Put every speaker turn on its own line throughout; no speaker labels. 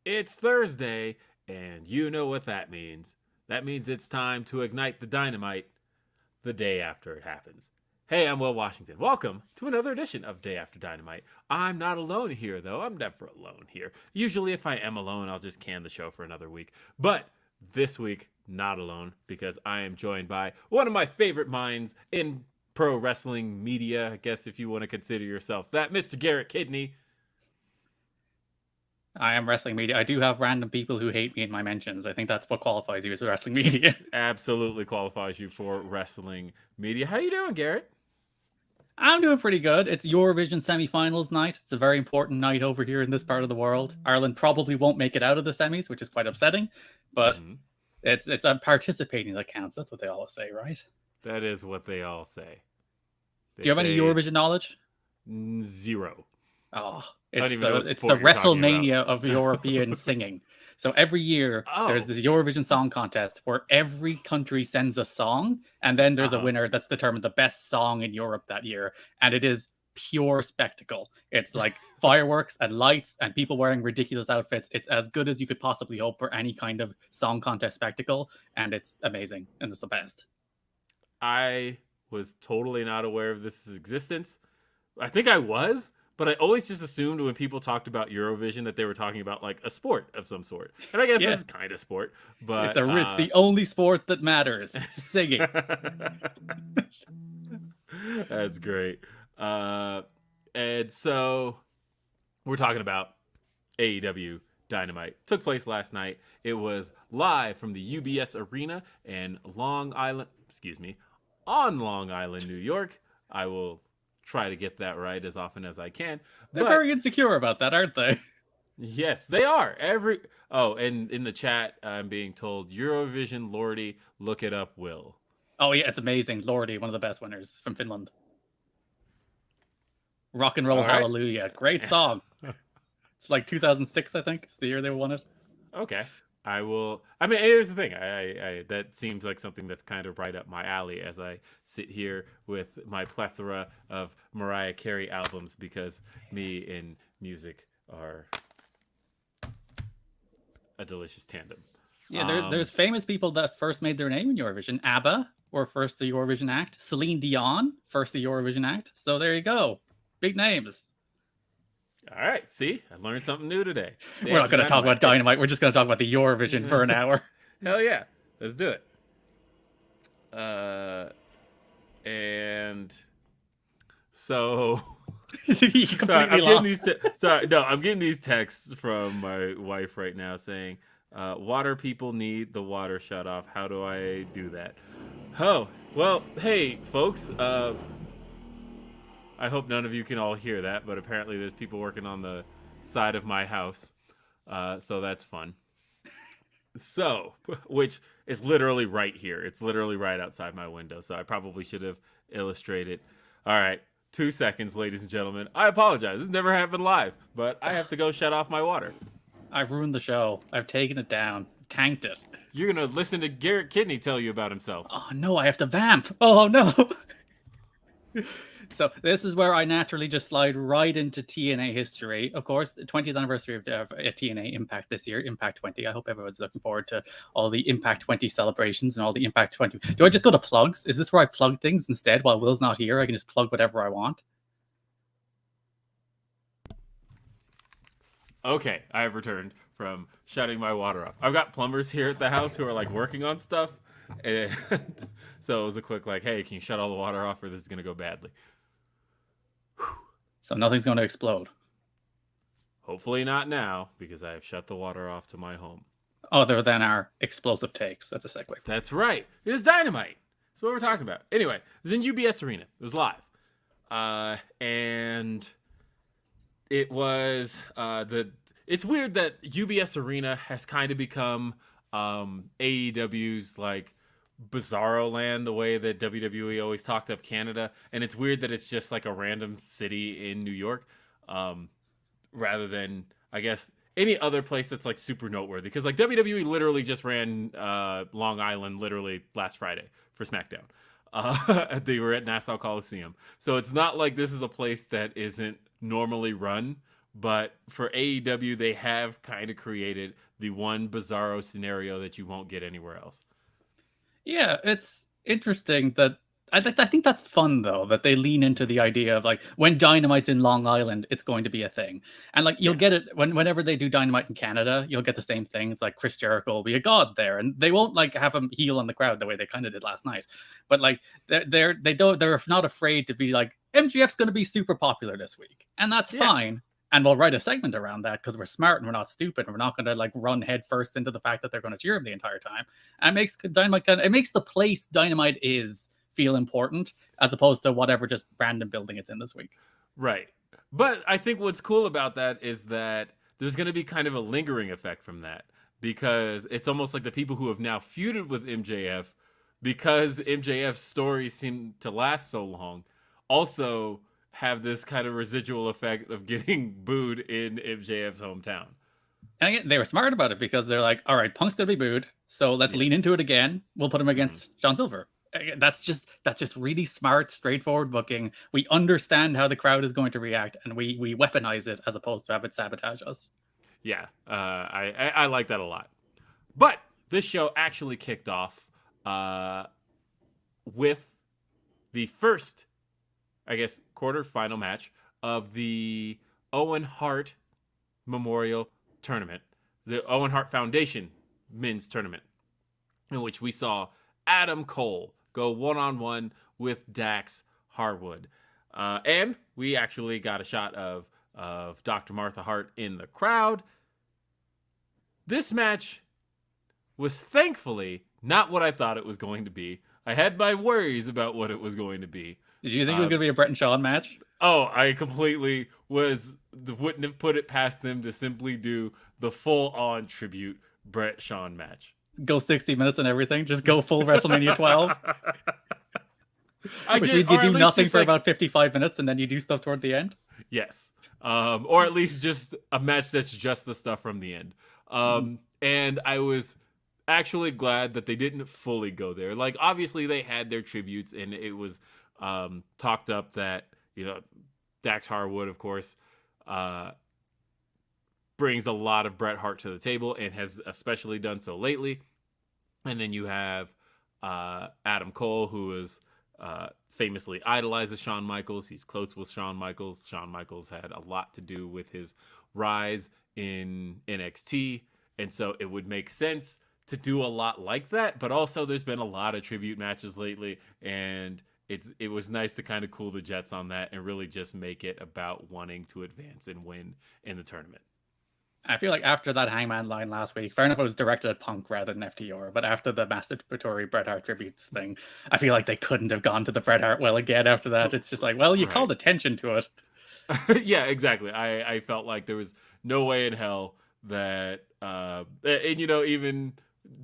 It's Thursday, and you know what that means. That means it's time to ignite the dynamite the day after it happens. Hey, I'm Will Washington. Welcome to another edition of Day After Dynamite. I'm not alone here, though. I'm never alone here. Usually, if I am alone, I'll just can the show for another week. But this week, not alone, because I am joined by one of my favorite minds in pro wrestling media, I guess if you want to consider yourself that, Mr. Garrett Kidney.
I am wrestling media. I do have random people who hate me in my mentions. I think that's what qualifies you as wrestling media.
Absolutely qualifies you for wrestling media. How you doing, Garrett?
I'm doing pretty good. It's Eurovision semi-finals night. It's a very important night over here in this part of the world. Ireland probably won't make it out of the semis, which is quite upsetting. But it's participating that counts. That's what they all say, right?
That is what they all say.
Do you have any Eurovision knowledge?
Zero.
Oh, it's the WrestleMania of European singing. So every year there's this Eurovision Song Contest where every country sends a song, and then there's a winner that's determined the best song in Europe that year, and it is pure spectacle. It's like fireworks and lights and people wearing ridiculous outfits. It's as good as you could possibly hope for any kind of song contest spectacle, and it's amazing, and it's the best.
I was totally not aware of this existence. I think I was. But I always just assumed when people talked about Eurovision that they were talking about like a sport of some sort. And I guess this is kind of sport, but
it's the only sport that matters. Singing.
That's great. And so we're talking about AEW Dynamite. Took place last night. It was live from the UBS Arena in on Long Island, New York. I will try to get that right as often as I can.
They're very insecure about that, aren't they?
Yes, they are. And in the chat, I'm being told Eurovision Lordy, look it up, Will.
Oh yeah, it's amazing. Lordy, one of the best winners from Finland. Rock and Roll Hallelujah. Great song. It's like 2006, I think. It's the year they won it.
Okay. I will. I mean, here's the thing. I that seems like something that's kind of right up my alley as I sit here with my plethora of Mariah Carey albums, because me and music are a delicious tandem.
Yeah, there's famous people that first made their name in Eurovision. ABBA were first the Eurovision act. Celine Dion, first the Eurovision act. So there you go. Big names.
All right, see, I learned something new today.
We're not going to talk about Dynamite. We're just going to talk about the Eurovision for an hour.
Hell yeah, let's do it. And so, I'm getting these texts from my wife right now saying, "Water people need the water shut off. How do I do that?" Oh, well, hey, folks. I hope none of you can all hear that, but apparently there's people working on the side of my house, so that's fun. So, which is literally right here. It's literally right outside my window, so I probably should have illustrated. All right, 2 seconds, ladies and gentlemen. I apologize. This never happened live, but I have to go shut off my water.
I've ruined the show. I've taken it down. Tanked it.
You're going to listen to Garrett Kidney tell you about himself.
Oh, no, I have to vamp. Oh, no. So this is where I naturally just slide right into TNA history. Of course, 20th anniversary of TNA Impact this year, Impact 20. I hope everyone's looking forward to all the Impact 20 celebrations and all the Impact 20. Do I just go to plugs? Is this where I plug things instead while Will's not here? I can just plug whatever I want.
Okay, I have returned from shutting my water off. I've got plumbers here at the house who are like working on stuff. And so it was a quick like, hey, can you shut all the water off or this is going to go badly?
So nothing's going to explode.
Hopefully not now, because I have shut the water off to my home.
Other than our explosive takes. That's a segue.
That's right. It is Dynamite. That's what we're talking about. Anyway, it was in UBS Arena. It was live. And it was it's weird that UBS Arena has kind of become AEW's like Bizarro Land, the way that WWE always talked up Canada, and it's weird that it's just like a random city in New York, rather than I guess any other place that's like super noteworthy. Because like WWE literally just ran Long Island literally last Friday for SmackDown. They were at Nassau Coliseum, so it's not like this is a place that isn't normally run But for AEW, they have kind of created the one bizarro scenario that you won't get anywhere else.
Yeah, it's interesting that I think that's fun though, that they lean into the idea of like when Dynamite's in Long Island, it's going to be a thing. And like you'll get it whenever they do Dynamite in Canada, you'll get the same thing. It's like Chris Jericho will be a god there, and they won't like have him heel on the crowd the way they kind of did last night. But like they're not afraid to be like MGF's going to be super popular this week, and that's fine. And we'll write a segment around that because we're smart and we're not stupid and we're not going to like run headfirst into the fact that they're going to cheer him the entire time. And it makes Dynamite it makes the place Dynamite is feel important as opposed to whatever just random building it's in this week.
Right. But I think what's cool about that is that there's going to be kind of a lingering effect from that, because it's almost like the people who have now feuded with MJF, because MJF's stories seem to last so long, also have this kind of residual effect of getting booed in MJF's hometown.
And again, they were smart about it because they're like, all right, Punk's going to be booed, so let's lean into it again. We'll put him against John Silver. That's just really smart, straightforward booking. We understand how the crowd is going to react, and we weaponize it as opposed to have it sabotage us.
Yeah, I like that a lot. But this show actually kicked off with the first, I guess, quarterfinal match of the Owen Hart Memorial Tournament, the Owen Hart Foundation Men's Tournament, in which we saw Adam Cole go one-on-one with Dax Harwood. And we actually got a shot of Dr. Martha Hart in the crowd. This match was thankfully not what I thought it was going to be. I had my worries about what it was going to be.
Did you think it was going to be a Brett and Shawn match?
Oh, I completely wouldn't have put it past them to simply do the full-on tribute Brett Shawn match.
Go 60 minutes and everything. Just go full WrestleMania 12. Which means you do nothing for about 55 minutes and then you do stuff toward the end?
Yes. Or at least just a match that's just the stuff from the end. And I was actually glad that they didn't fully go there. Like, obviously they had their tributes, and it was talked up that, Dax Harwood, of course, brings a lot of Bret Hart to the table and has especially done so lately. And then you have Adam Cole, who is famously idolizes Shawn Michaels. He's close with Shawn Michaels. Shawn Michaels had a lot to do with his rise in NXT. And so it would make sense to do a lot like that. But also there's been a lot of tribute matches lately, and it was nice to kind of cool the jets on that and really just make it about wanting to advance and win in the tournament.
I feel like after that Hangman line last week, fair enough, it was directed at Punk rather than FTR, but after the masturbatory Bret Hart tributes thing, I feel like they couldn't have gone to the Bret Hart well again after that. It's just like, well, you called attention to it.
Yeah, exactly. I felt like there was no way in hell that, and even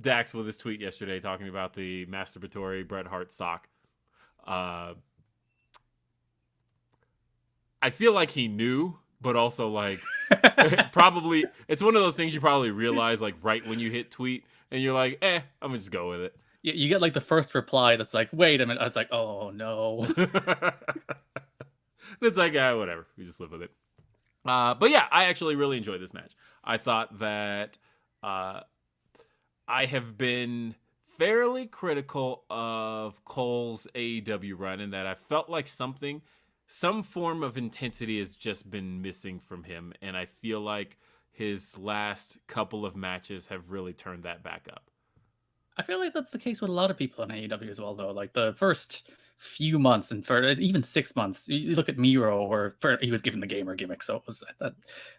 Dax with his tweet yesterday talking about the masturbatory Bret Hart sock. I feel like he knew, but also like probably it's one of those things you probably realize like right when you hit tweet and you're like, I'm gonna just go with it.
Yeah, you get like the first reply that's like, wait a minute. It's like, oh no.
It's like, whatever. We just live with it. But yeah, I actually really enjoyed this match. I thought that I have been fairly critical of Cole's AEW run in that I felt like some form of intensity has just been missing from him, and I feel like his last couple of matches have really turned that back up.
I feel like that's the case with a lot of people in AEW as well, though. Like the first few months and for even 6 months, you look at Miro, where he was given the gamer gimmick, so it was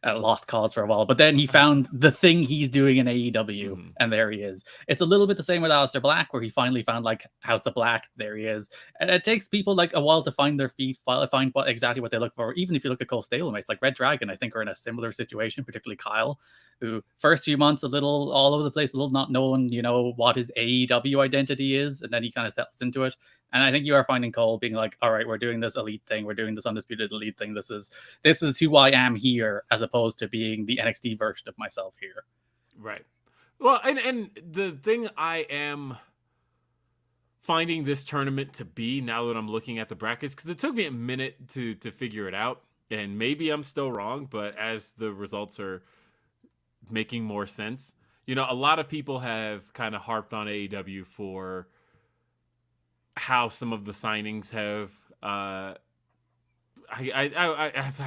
a lost cause for a while. But then he found the thing he's doing in AEW, and there he is. It's a little bit the same with Aleister Black, where he finally found like House of Black. There he is. And it takes people like a while to find their feet, find exactly what they look for. Even if you look at Cole stablemates, like Red Dragon, I think are in a similar situation, particularly Kyle, who first few months a little all over the place, a little not knowing, what his AEW identity is, and then he kind of settles into it. And I think you are finding Cole being like, all right, we're doing this elite thing, we're doing this undisputed elite thing. This is who I am here, as opposed to being the NXT version of myself here.
Right. Well, and the thing I am finding this tournament to be, now that I'm looking at the brackets, because it took me a minute to figure it out, and maybe I'm still wrong, but as the results are making more sense, you know, a lot of people have kind of harped on AEW for how some of the signings have how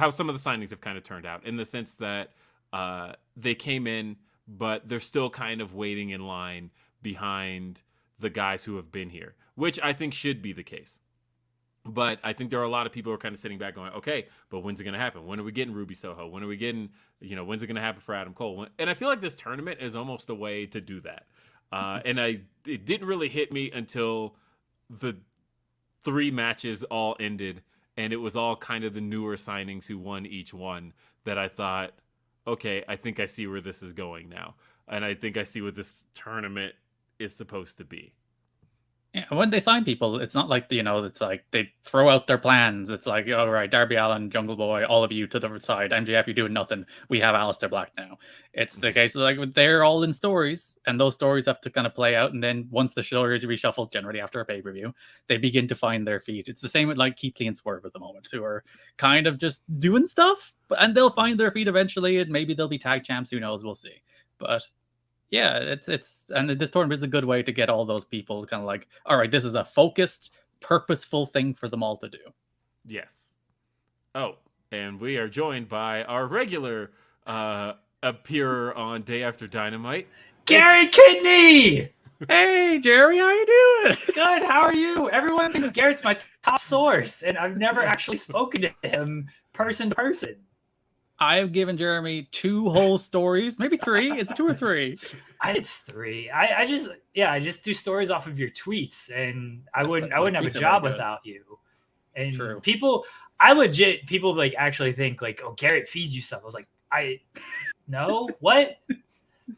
some of the signings have kind of turned out, in the sense that they came in, but they're still kind of waiting in line behind the guys who have been here, which I think should be the case. But I think there are a lot of people who are kind of sitting back going, okay, but when's it going to happen? When are we getting Ruby Soho? When are we getting, when's it going to happen for Adam Cole? And I feel like this tournament is almost a way to do that. And it didn't really hit me until the 3 matches all ended, and it was all kind of the newer signings who won each one, that I thought, okay, I think I see where this is going now. And I think I see what this tournament is supposed to be.
Yeah, when they sign people, it's not like, it's like they throw out their plans. It's like, all right, Darby Allin, Jungle Boy, all of you to the side. MJF, you're doing nothing. We have Aleister Black now. It's the case of like they're all in stories, and those stories have to kind of play out. And then once the story is reshuffled, generally after a pay-per-view, they begin to find their feet. It's the same with like Keith Lee and Swerve at the moment, who are kind of just doing stuff, and they'll find their feet eventually, and maybe they'll be tag champs. Who knows? We'll see. But yeah, it's and this tournament is a good way to get all those people kind of like, all right, this is a focused, purposeful thing for them all to do.
Yes. Oh, and we are joined by our regular appearer on Day After Dynamite,
Garrett Kidney.
Hey, Jerry, how you doing?
Good. How are you? Everyone thinks Garrett's my top source, and I've never actually spoken to him person to person.
I've given Jeremy 2 whole stories, maybe 3. Is it 2 or 3?
It's 3. I just do stories off of your tweets, and I wouldn't have a job without you. And
true.
people like actually think like, oh, Garrett feeds you stuff. I was like, no, what?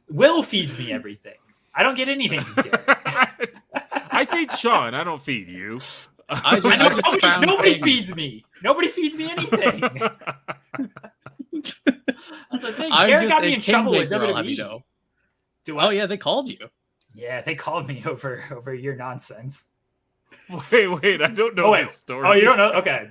Will feeds me everything. I don't get anything from Garrett.
I feed Sean. I don't feed you.
Nobody feeds me. Nobody feeds me anything. I was like, hey, Garrett got me in trouble with WWE.
Oh yeah, they called you.
Yeah, they called me over your nonsense.
Wait, I don't know this story.
Oh, you don't know? Okay.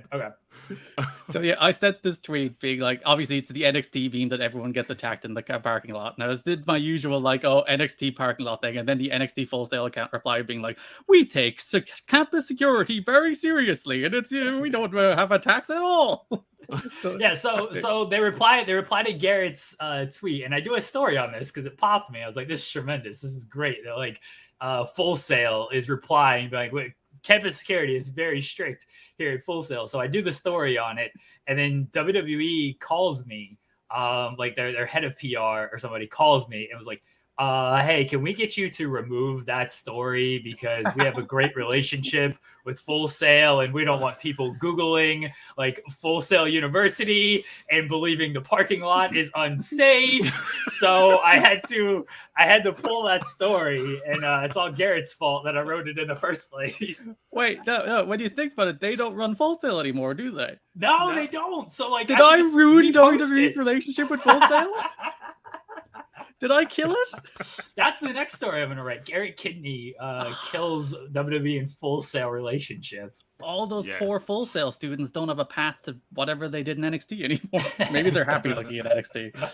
So yeah, I sent this tweet being like, obviously it's the NXT beam that everyone gets attacked in the parking lot. And I did my usual like, NXT parking lot thing, and then the NXT Full Sail account replied being like, we take campus security very seriously, and it's we don't have attacks at all.
Yeah, so they reply to Garrett's tweet, and I do a story on this because it popped me. I was like, this is tremendous. This is great. They're like, Full Sail is replying, like, wait, campus security is very strict here at Full Sail. So I do the story on it, and then WWE calls me, like their head of PR or somebody calls me and was like, hey, can we get you to remove that story, because we have a great relationship with Full Sail, and we don't want people Googling like Full Sail University and believing the parking lot is unsafe. So I had to pull that story, and it's all Garrett's fault that I wrote it in the first place.
Wait, no. When you think about it, they don't run Full Sail anymore, do they?
No, they don't. So like,
did I ruin WWE's relationship with Full Sail? Did I kill it?
That's the next story I'm going to write. Garrett Kidney kills WWE and Full Sail relationship.
All those poor Full Sail students don't have a path to whatever they did in NXT anymore. Maybe they're happy looking at NXT.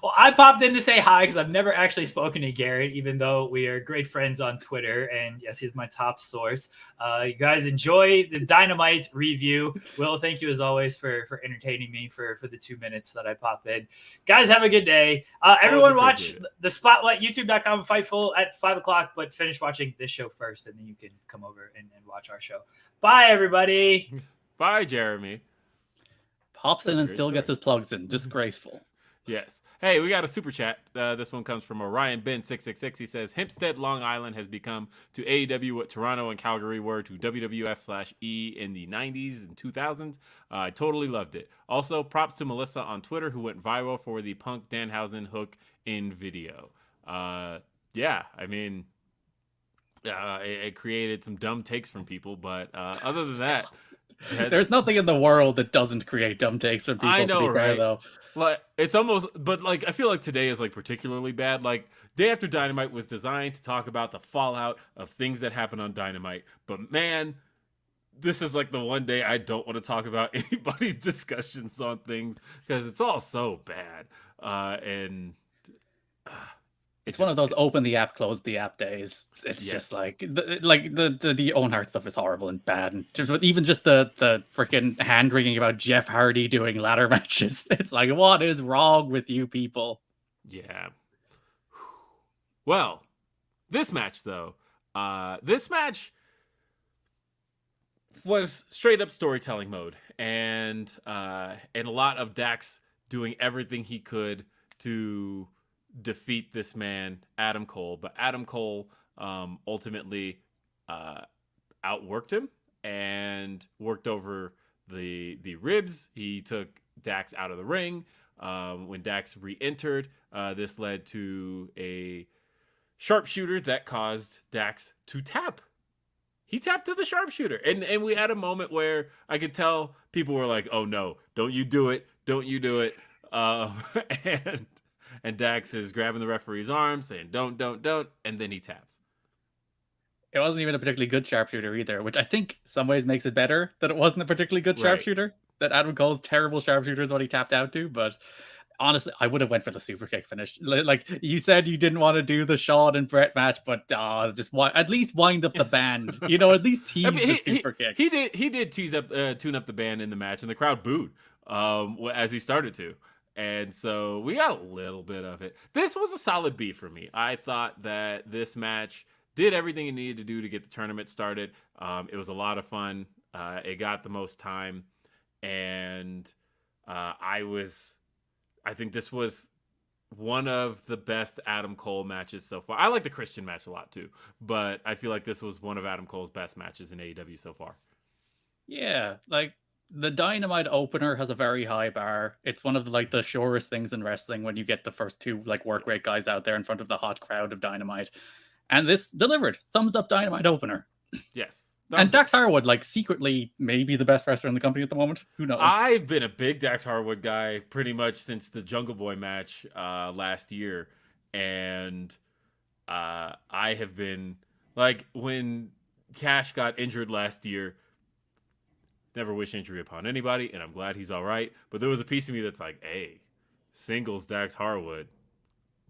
Well, I popped in to say hi because I've never actually spoken to Garrett, even though we are great friends on Twitter. And yes, he's my top source. You guys enjoy the Dynamite review. Will, thank you as always for entertaining me for the 2 minutes that I pop in. Guys, have a good day. Everyone watch the Spotlight, youtube.com, Fightful at 5 o'clock, but finish watching this show first, and then you can come over and watch our show. Bye, everybody.
Bye, Jeremy.
Pops in and still gets his plugs in. Disgraceful.
Yes. Hey, we got a super chat. This one comes from Orion Ben 666. He says, Hempstead, Long Island has become to AEW what Toronto and Calgary were to WWF/E in the 90s and 2000s. I totally loved it. Also, props to Melissa on Twitter, who went viral for the Punk Danhausen hook in video. Yeah, I mean, it created some dumb takes from people, but other than that,
there's nothing in the world that doesn't create dumb takes from people.
I know,
to be fair,
right?
Though.
Like, it's almost, but like, I feel like today is like particularly bad. Like, Day After Dynamite was designed to talk about the fallout of things that happen on Dynamite, but man, this is like the one day I don't want to talk about anybody's discussions on things because it's all so bad.
It's one of those open the app, close the app days. It's just like the Owen Hart stuff is horrible and bad, and even just the freaking hand wringing about Jeff Hardy doing ladder matches. It's like, what is wrong with you people?
Yeah. Well, this match though, this match was straight up storytelling mode, and a lot of Dax doing everything he could to defeat this man, Adam Cole. But Adam Cole ultimately outworked him and worked over the ribs. He took Dax out of the ring. When Dax re-entered, this led to a sharpshooter that caused Dax to tap. He tapped to the sharpshooter. And we had a moment where I could tell people were like, oh no, don't you do it. Don't you do it. And Dax is grabbing the referee's arm saying, don't. And then he taps.
It wasn't even a particularly good sharpshooter either, which I think some ways makes it better that it wasn't a particularly good sharpshooter. That Adam Cole's terrible sharpshooter is what he tapped out to. But honestly, I would have went for the super kick finish. Like you said, you didn't want to do the Shawn and Brett match, but just at least wind up the band. At least tease the super kick.
He did tune up the band in the match, and the crowd booed as he started to. And so we got a little bit of it. This was a solid B for me. I thought that this match did everything it needed to do to get the tournament started. It was a lot of fun. It got the most time. And I think this was one of the best Adam Cole matches so far. I like the Christian match a lot too, but I feel like this was one of Adam Cole's best matches in AEW so far.
Yeah, like the Dynamite opener has a very high bar. It's one of the surest things in wrestling when you get the first two work rate guys out there in front of the hot crowd of Dynamite. And this delivered. Thumbs up Dynamite opener.
Yes.
And Dax Harwood, secretly maybe the best wrestler in the company at the moment. Who knows?
I've been a big Dax Harwood guy pretty much since the Jungle Boy match last year. And I have been, when Cash got injured last year, never wish injury upon anybody, and I'm glad he's all right. But there was a piece of me that's like, hey, singles Dax Harwood,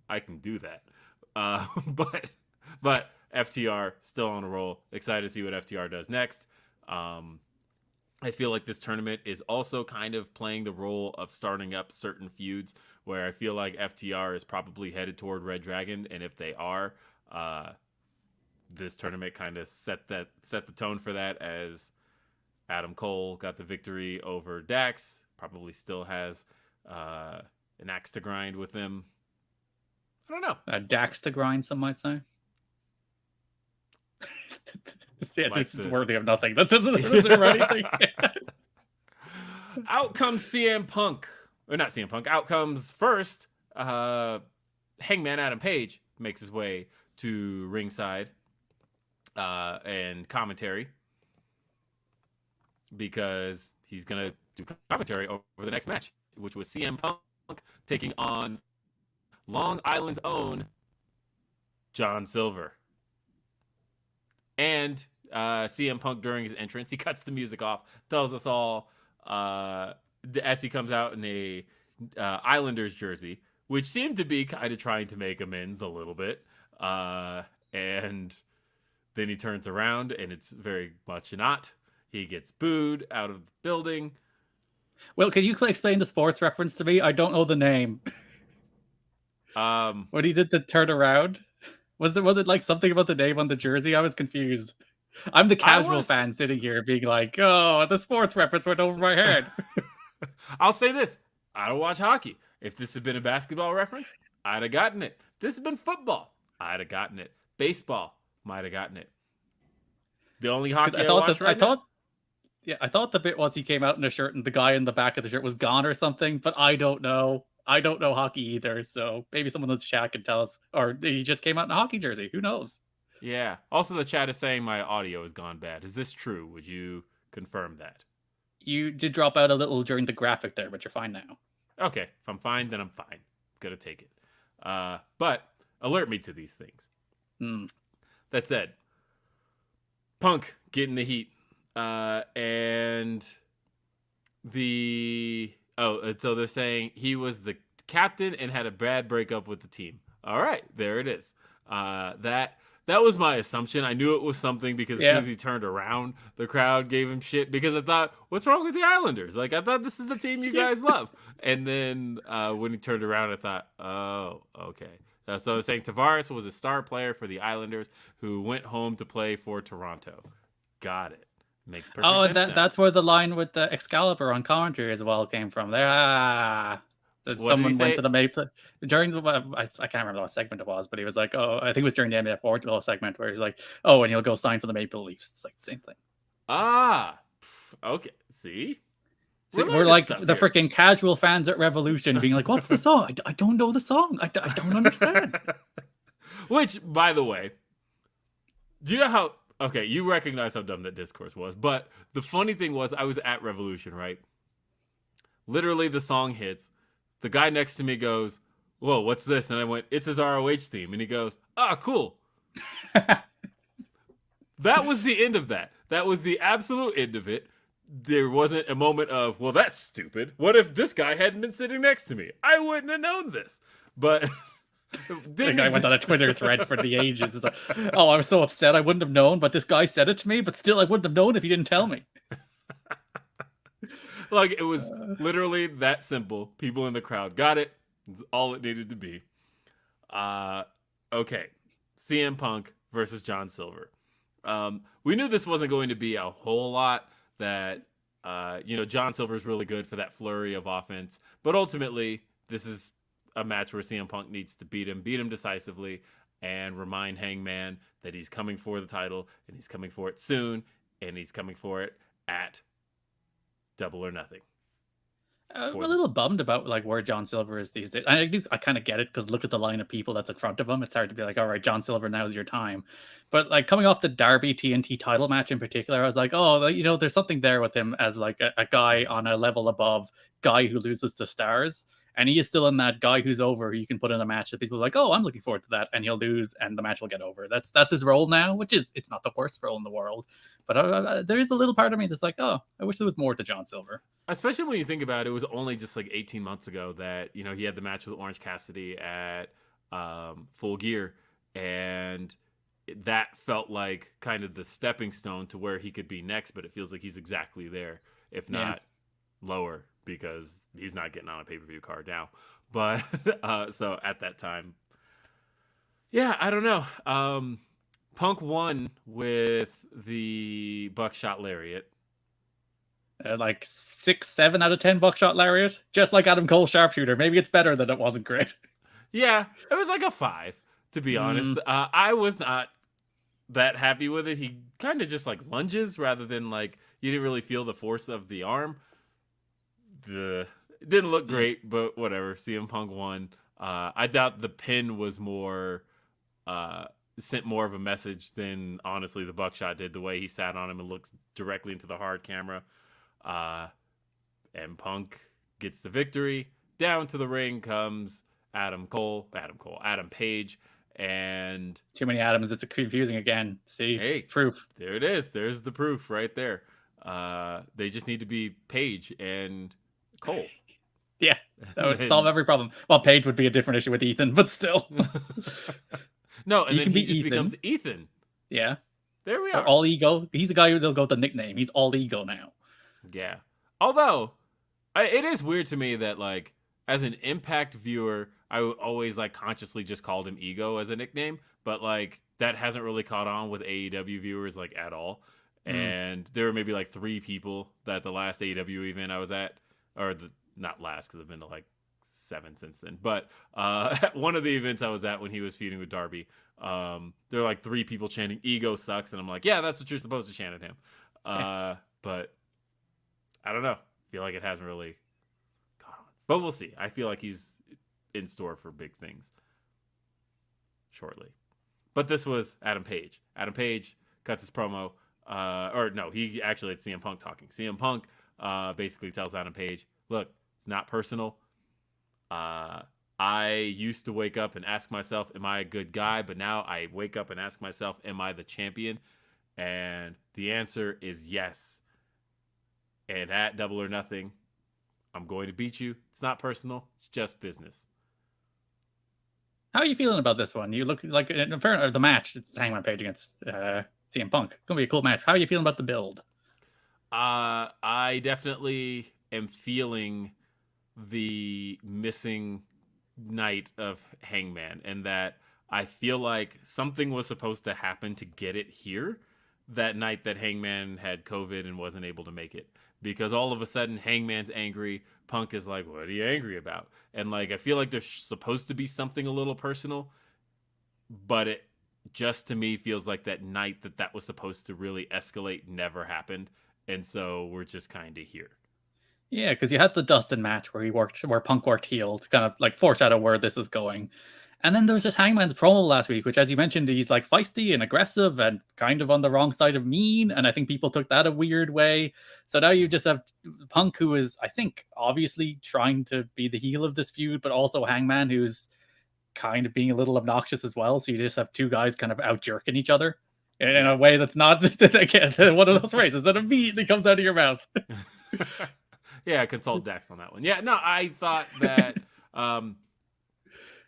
I can do that. But FTR still on a roll. Excited to see what FTR does next. I feel like this tournament is also kind of playing the role of starting up certain feuds where I feel like FTR is probably headed toward Red Dragon, and if they are, this tournament kind of set the tone for that, as Adam Cole got the victory over Dax. Probably still has an axe to grind with him. I don't know.
A Dax to grind, some might say. This is worthy of nothing. That doesn't anything.
Out comes CM Punk. Or not CM Punk. Out comes first. Hangman Adam Page makes his way to ringside and commentary, because he's going to do commentary over the next match, which was CM Punk taking on Long Island's own John Silver. And CM Punk, during his entrance, he cuts the music off, tells us all, as he comes out in a Islanders jersey, which seemed to be kind of trying to make amends a little bit. And then he turns around, and it's very much not. He gets booed out of the building.
Well, can you explain the sports reference to me? I don't know the name. When he did the turnaround, was it something about the name on the jersey? I was confused. I'm the casual fan sitting here being like, oh, the sports reference went over my head.
I'll say this. I don't watch hockey. If this had been a basketball reference, I'd have gotten it. This has been football. I'd have gotten it. Baseball, might have gotten it. The only hockey I
thought the bit was he came out in a shirt and the guy in the back of the shirt was gone or something, but I don't know. I don't know hockey either, so maybe someone in the chat can tell us. Or he just came out in a hockey jersey. Who knows?
Yeah. Also, the chat is saying my audio has gone bad. Is this true? Would you confirm that?
You did drop out a little during the graphic there, but you're fine now.
Okay. If I'm fine, then I'm fine. Gonna take it. But alert me to these things. That said, Punk getting the heat And so they're saying he was the captain and had a bad breakup with the team. All right, there it is. That was my assumption. I knew it was something because as soon as he turned around, the crowd gave him shit because I thought, what's wrong with the Islanders? Like, I thought this is the team you guys love. And then when he turned around, I thought, oh, okay. So they're saying Tavares was a star player for the Islanders who went home to play for Toronto. Got it. Makes perfect sense.
Oh, that's where the line with the Excalibur on commentary as well came from. There, someone went to the Maple during the I can't remember what segment it was, but he was like, "Oh, I think it was during the MJF Wardlow segment where he's like, oh, and he'll go sign for the Maple Leafs." It's like the same thing.
Okay. See,
we're like the freaking casual fans at Revolution being like, "What's the song? I don't know the song. I don't understand."
Which, by the way, do you know how? Okay, you recognize how dumb that discourse was, but the funny thing was, I was at Revolution, right? Literally, the song hits. The guy next to me goes, "Whoa, what's this?" And I went, "It's his ROH theme." And he goes, "Ah, cool." That was the end of that. That was the absolute end of it. There wasn't a moment of, well, that's stupid. What if this guy hadn't been sitting next to me? I wouldn't have known this. But
the guy went on a Twitter thread for the ages. It's like, oh, I was so upset I wouldn't have known, but this guy said it to me, but still I wouldn't have known if he didn't tell me.
Like, it was literally that simple. People in the crowd got it. It's all it needed to be. Okay. CM Punk versus John Silver. We knew this wasn't going to be a whole lot that, John Silver's really good for that flurry of offense. But ultimately, this is a match where CM Punk needs to beat him decisively, and remind Hangman that he's coming for the title, and he's coming for it soon, and he's coming for it at Double or Nothing.
I'm a little bummed about like where John Silver is these days. I kind of get it because look at the line of people that's in front of him. It's hard to be like, all right, John Silver, now's your time. But like coming off the Darby TNT title match in particular, I was like, oh, there's something there with him as like a guy on a level above, guy who loses to stars. And he is still in that guy who's over, who you can put in a match that people are like, oh, I'm looking forward to that. And he'll lose and the match will get over. That's his role now, it's not the worst role in the world. But there is a little part of me that's like, oh, I wish there was more to John Silver.
Especially when you think about it, it was only just like 18 months ago that, he had the match with Orange Cassidy at Full Gear. And that felt like kind of the stepping stone to where he could be next. But it feels like he's exactly there, if not lower, because he's not getting on a pay-per-view card now. But so at that time, I don't know. Punk won with the buckshot lariat.
Like 6-7 out of 10 buckshot lariat, just like Adam Cole sharpshooter. Maybe it's better than it wasn't great.
Yeah, it was like a 5, to be honest. I was not that happy with it. He kind of just like lunges rather than like you didn't really feel the force of the arm. It didn't look great, but whatever. CM Punk won. I doubt the pin was more sent more of a message than honestly the buckshot did. The way he sat on him and looks directly into the hard camera. And Punk gets the victory. Down to the ring comes Adam Page, and
too many Adams. It's confusing again. See,
hey,
proof.
There it is. There's the proof right there. They just need to be Page and Cole.
Yeah, that would solve every problem. Well, Page would be a different issue with Ethan, but still.
No, and then he just becomes Ethan.
Yeah.
There we are.
Or All Ego. He's a guy who they'll go with the nickname. He's All Ego now.
Yeah. Although, it is weird to me that, like, as an Impact viewer, I always, like, consciously just called him Ego as a nickname. But, like, that hasn't really caught on with AEW viewers, like, at all. And there were maybe, like, 3 people that the last AEW event I was at, or not last because I've been to, like, 7 since then. But at one of the events I was at when he was feuding with Darby, there were, like, 3 people chanting, Ego sucks. And I'm like, yeah, that's what you're supposed to chant at him. But I don't know. I feel like it hasn't really caught on. But we'll see. I feel like he's in store for big things shortly. But this was Adam Page. Adam Page cuts his promo. He actually, it's CM Punk talking. CM Punk basically tells Adam Page, look, it's not personal. I used to wake up and ask myself, am I a good guy? But now I wake up and ask myself, am I the champion? And the answer is yes. And at Double or Nothing, I'm going to beat you. It's not personal. It's just business.
How are you feeling about this one? You look like the match. It's Hangman Page against CM Punk. It's gonna be a cool match. How are you feeling about the build?
I definitely am feeling the missing night of Hangman, and that I feel like something was supposed to happen to get it here that night that Hangman had COVID and wasn't able to make it. Because all of a sudden, Hangman's angry. Punk is like, what are you angry about? And like, I feel like there's supposed to be something a little personal, but it just to me feels like that night that was supposed to really escalate never happened. And so we're just kind of here.
Yeah, because you had the Dustin match where Punk worked heel to kind of like foreshadow where this is going. And then there was just Hangman's promo last week, which, as you mentioned, he's like feisty and aggressive and kind of on the wrong side of mean. And I think people took that a weird way. So now you just have Punk, who is, I think, obviously trying to be the heel of this feud, but also Hangman, who's kind of being a little obnoxious as well. So you just have two guys kind of out jerking each other in a way that's not, again, one of those phrases that immediately comes out of your mouth.
Yeah, consult Dex on that one. Yeah, no, I thought that...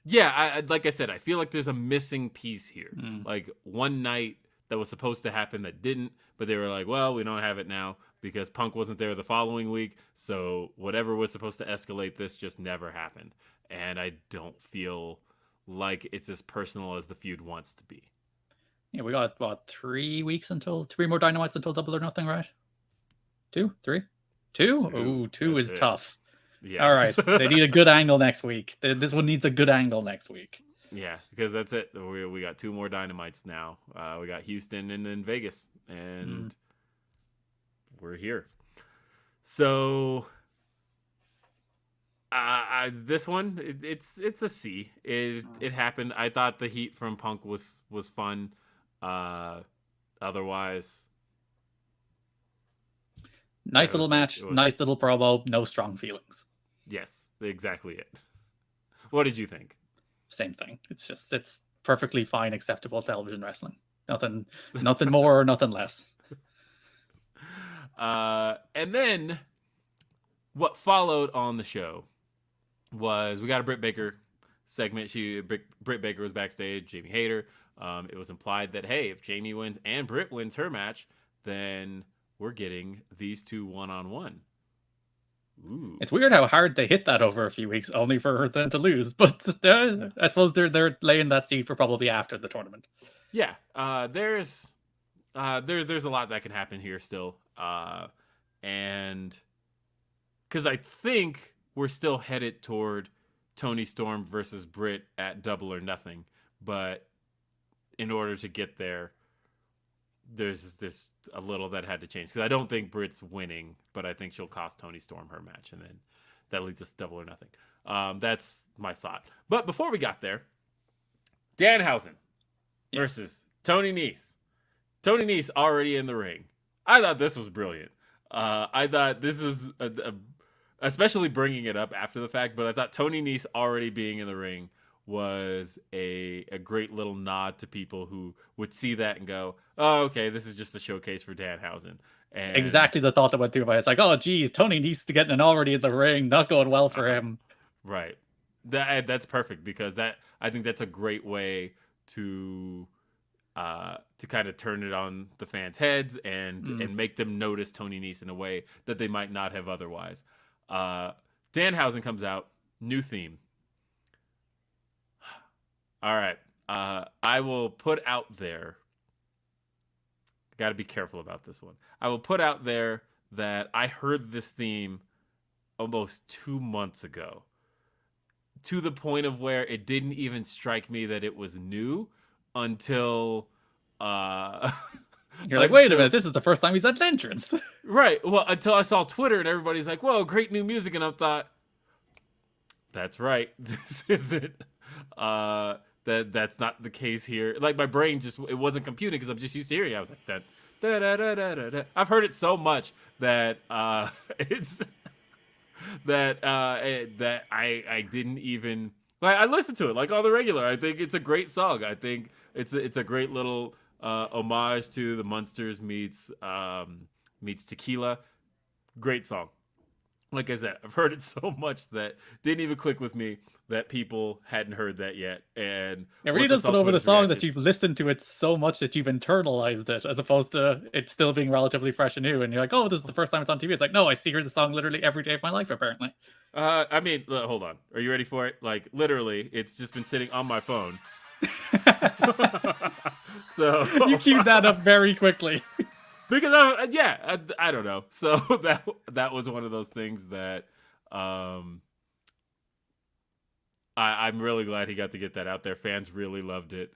Yeah, like I said, I feel like there's a missing piece here. Like one night that was supposed to happen that didn't, but they were like, well, we don't have it now because Punk wasn't there the following week. So whatever was supposed to escalate this just never happened. And I don't feel like it's as personal as the feud wants to be.
Yeah, we got, 3 more Dynamites until Double or Nothing, right? 2? 3? 2? Ooh, 2 is tough. Yes. All right, they need a good angle next week. This one needs a good angle next week.
Yeah, because that's it. We got 2 more Dynamites now. We got Houston and then Vegas, and we're here. So, this one, it's a C. It happened. I thought the heat from Punk was fun. Otherwise,
nice little match, nice little promo, no strong feelings.
Yes, exactly it. What did you think?
Same thing. It's perfectly fine, acceptable television wrestling. Nothing more or nothing less.
And then what followed on the show was we got a Britt Baker segment. Britt Baker was backstage, Jamie Hayter. It was implied that, hey, if Jamie wins and Britt wins her match, then we're getting these two one-on-one. Ooh.
It's weird how hard they hit that over a few weeks, only for her then to lose. But I suppose they're laying that seed for probably after the tournament.
Yeah, there's a lot that can happen here still, and because I think we're still headed toward Toni Storm versus Britt at Double or Nothing, but in order to get there, there's a little that had to change because I don't think Britt's winning, but I think she'll cost Toni Storm her match, and then that leads us to Double or Nothing. That's my thought. But before we got there, Danhausen versus Tony Nese. Tony Nese already in the ring. I thought this was brilliant. I thought this is especially bringing it up after the fact, but I thought Tony Nese already being in the ring was a great little nod to people who would see that and go, oh, okay, this is just a showcase for Danhausen. And
exactly the thought that went through my head. It's like, oh, geez, Tony needs to get in already in the ring. Not going well for him.
Right. That's perfect because I think that's a great way to kind of turn it on the fans' heads and make them notice Tony Nese in a way that they might not have otherwise. Danhausen comes out, new theme. All right. I will put out there. Got to be careful about this one. I will put out there that I heard this theme almost 2 months ago, to the point of where it didn't even strike me that it was new until
you're like, wait a minute, this is the first time he's at an entrance.
Right. Well, until I saw Twitter and everybody's like, whoa, great new music. And I thought, that's right. This isn't. That's not the case here. Like my brain it wasn't computing because I'm just used to hearing it. I was like that. Da, da, da, da, da, da. I've heard it so much that it's that I didn't even like. I listened to it like on the regular. I think it's a great song. I think it's a great little homage to the Munsters meets Tequila. Great song. Like I said, I've heard it so much that didn't even click with me that people hadn't heard that yet. And
it really does put over the song that you've listened to it so much that you've internalized it, as opposed to it still being relatively fresh and new. And you're like, oh, this is the first time it's on TV. It's like, no, I hear the song literally every day of my life, apparently.
I mean, hold on. Are you ready for it? Like, literally, it's just been sitting on my phone. So
you queued that up very quickly.
Because I don't know. So that was one of those things that I'm really glad he got to get that out there. Fans really loved it.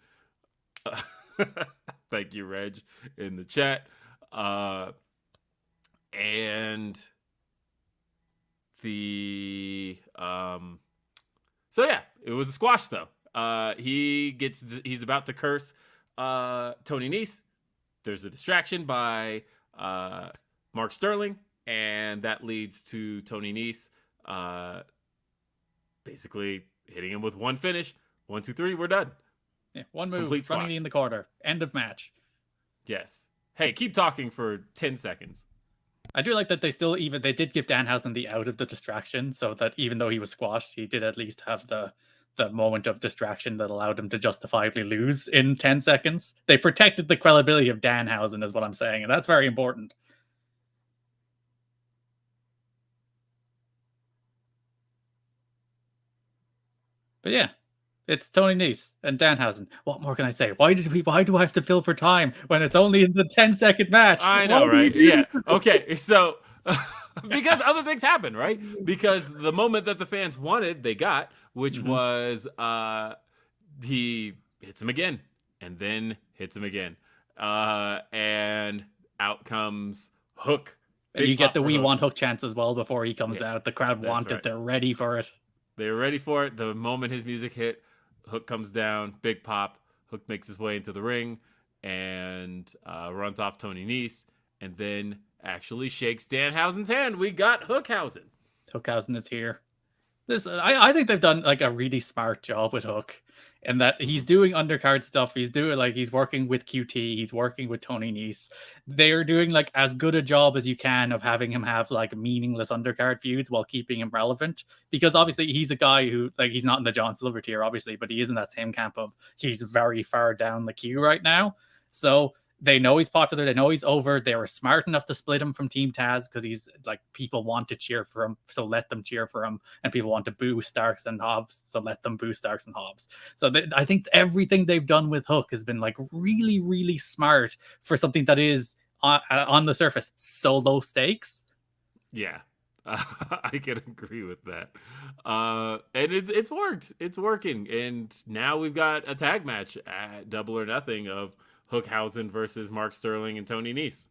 Thank you, Reg, in the chat. And the so yeah, it was a squash though. He's about to curse Tony Nese. There's a distraction by Mark Sterling, and that leads to Tony Nese basically hitting him with one finish. 1, 2, 3, we're done.
Yeah, one move, running in the corner. End of match.
Yes. Hey, keep talking for 10 seconds.
I do like that they did give Danhausen the out of the distraction, so that even though he was squashed, he did at least have the moment of distraction that allowed him to justifiably lose in 10 seconds. They protected the credibility of Danhausen, is what I'm saying, and that's very important. But yeah, it's Tony Nese and Danhausen. What more can I say? Why do I have to fill for time when it's only in the 10-second match?
I know, right? Yeah. Okay, so because other things happen, right? Because the moment that the fans wanted, they got, which was he hits him again and then hits him again. And out comes Hook.
And you get the We Want Hook chants as well before he comes out. The crowd want it. Right. They're ready for it.
They're ready for it. The moment his music hit, Hook comes down, big pop. Hook makes his way into the ring and runs off Tony Nese, and then actually shakes Danhausen's hand. We got Hookhausen.
Hookhausen is here. I think they've done like a really smart job with Hook, in that he's doing undercard stuff. He's working with QT. He's working with Tony Nese. They're doing like as good a job as you can of having him have like meaningless undercard feuds while keeping him relevant. Because obviously he's a guy who, like, he's not in the John Silver tier, obviously, but he is in that same camp of he's very far down the queue right now. So they know he's popular. They know he's over. They were smart enough to split him from Team Taz because he's like, people want to cheer for him, so let them cheer for him. And people want to boo Starks and Hobbs, so let them boo Starks and Hobbs. So I think everything they've done with Hook has been like really, really smart for something that is on the surface so low stakes.
Yeah. I can agree with that. And it's worked. It's working. And now we've got a tag match at Double or Nothing of Hookhausen versus Mark Sterling and Tony Nese.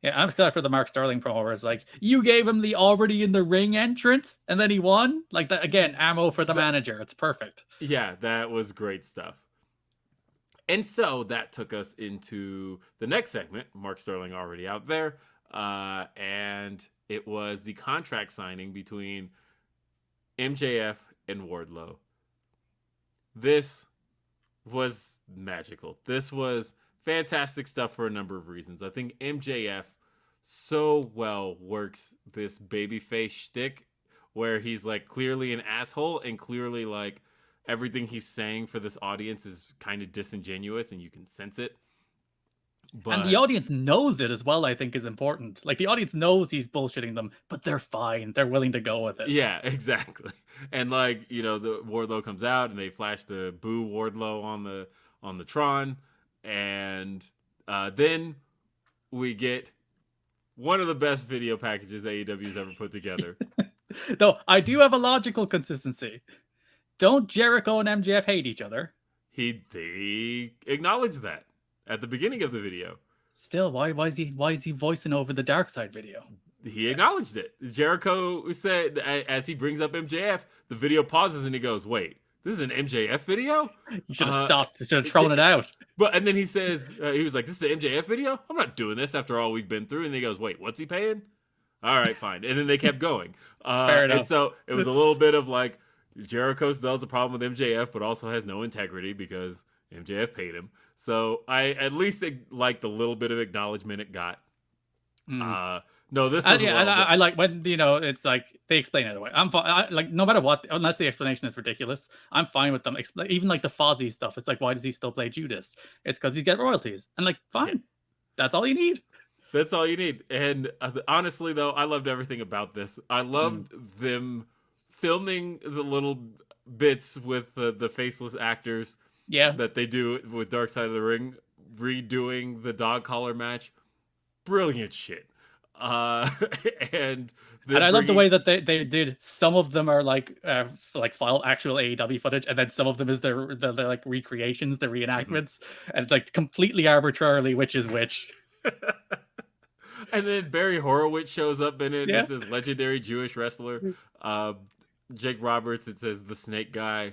Yeah, I'm excited for the Mark Sterling promo where it's like, you gave him the already in the ring entrance and then he won. Like that again, ammo for the manager. It's perfect.
Yeah, that was great stuff. And so that took us into the next segment. Mark Sterling already out there. And it was the contract signing between MJF and Wardlow. This was magical. This was fantastic stuff for a number of reasons. I think MJF so well works this babyface shtick where he's like clearly an asshole and clearly like everything he's saying for this audience is kind of disingenuous and you can sense it.
And the audience knows it as well, I think, is important. Like, the audience knows he's bullshitting them, but they're fine. They're willing to go with it.
Yeah, exactly. And, like, you know, the Wardlow comes out and they flash the boo Wardlow on the Tron. And then we get one of the best video packages AEW's ever put together.
Though, I do have a logical consistency. Don't Jericho and MJF hate each other?
He acknowledged that at the beginning of the video.
Still, why is he voicing over the Dark Side video?
He acknowledged it. Jericho said, as he brings up MJF, the video pauses and he goes, wait, this is an MJF video?
You should have stopped. You should have thrown it out.
And then he says, he was like, this is an MJF video? I'm not doing this after all we've been through. And he goes, wait, what's he paying? All right, fine. And then they kept going.
Fair enough.
And so it was a little bit of like, Jericho still has a problem with MJF, but also has no integrity because MJF paid him. So I at least like the little bit of acknowledgement it got. No, this was
I like when it's like they explain it away. I'm fine. Like no matter what, unless the explanation is ridiculous, I'm fine with them. Even like the Fozzy stuff. It's like, why does he still play Judas? It's because he's getting royalties. And like, fine, yeah. That's all you need.
That's all you need. And honestly, though, I loved everything about this. I loved them filming the little bits with the faceless actors.
Yeah,
that they do with Dark Side of the Ring, redoing the dog collar match. Brilliant shit. And
I love the way that they did. Some of them are like file actual AEW footage, and then some of them is their like recreations, the reenactments, and it's like completely arbitrarily which is which.
And then Barry Horowitz shows up in it. Yeah. It's this legendary Jewish wrestler. Jake Roberts. It says the Snake Guy.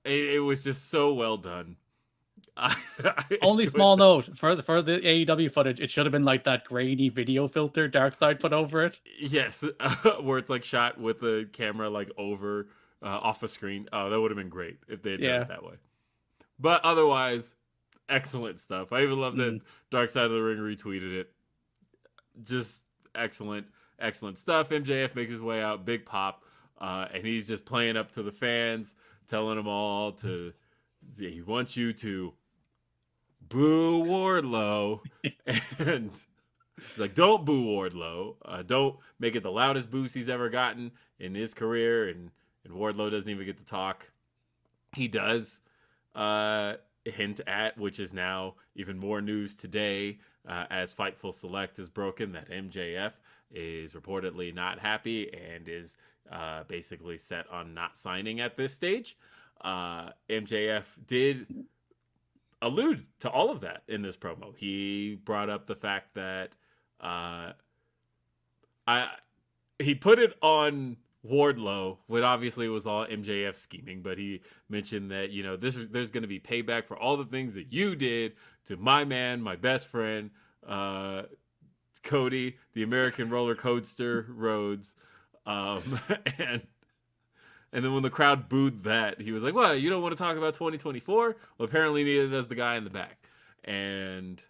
It was just so well done.
Only small note for the AEW footage, it should have been like that grainy video filter Darkseid put over it.
Yes, where it's like shot with the camera like over off a screen. Oh, that would have been great if they had done it that way. But otherwise, excellent stuff. I even love that Dark Side of the Ring retweeted it. Just excellent stuff. MJF makes his way out, big pop, and he's just playing up to the fans, telling them all he wants you to boo Wardlow, and like, don't boo Wardlow. Don't make it the loudest boost he's ever gotten in his career, and Wardlow doesn't even get to talk. He does hint at, which is now even more news today, as Fightful Select is broken, that MJF is reportedly not happy and is basically set on not signing at this stage. MJF did allude to all of that in this promo. He brought up the fact that he put it on Wardlow, when obviously it was all MJF scheming, but he mentioned that, there's going to be payback for all the things that you did to my man, my best friend, Cody, the American roller coaster Rhodes. And then when the crowd booed that, he was like, well, you don't want to talk about 2024? Well, apparently neither does the guy in the back. And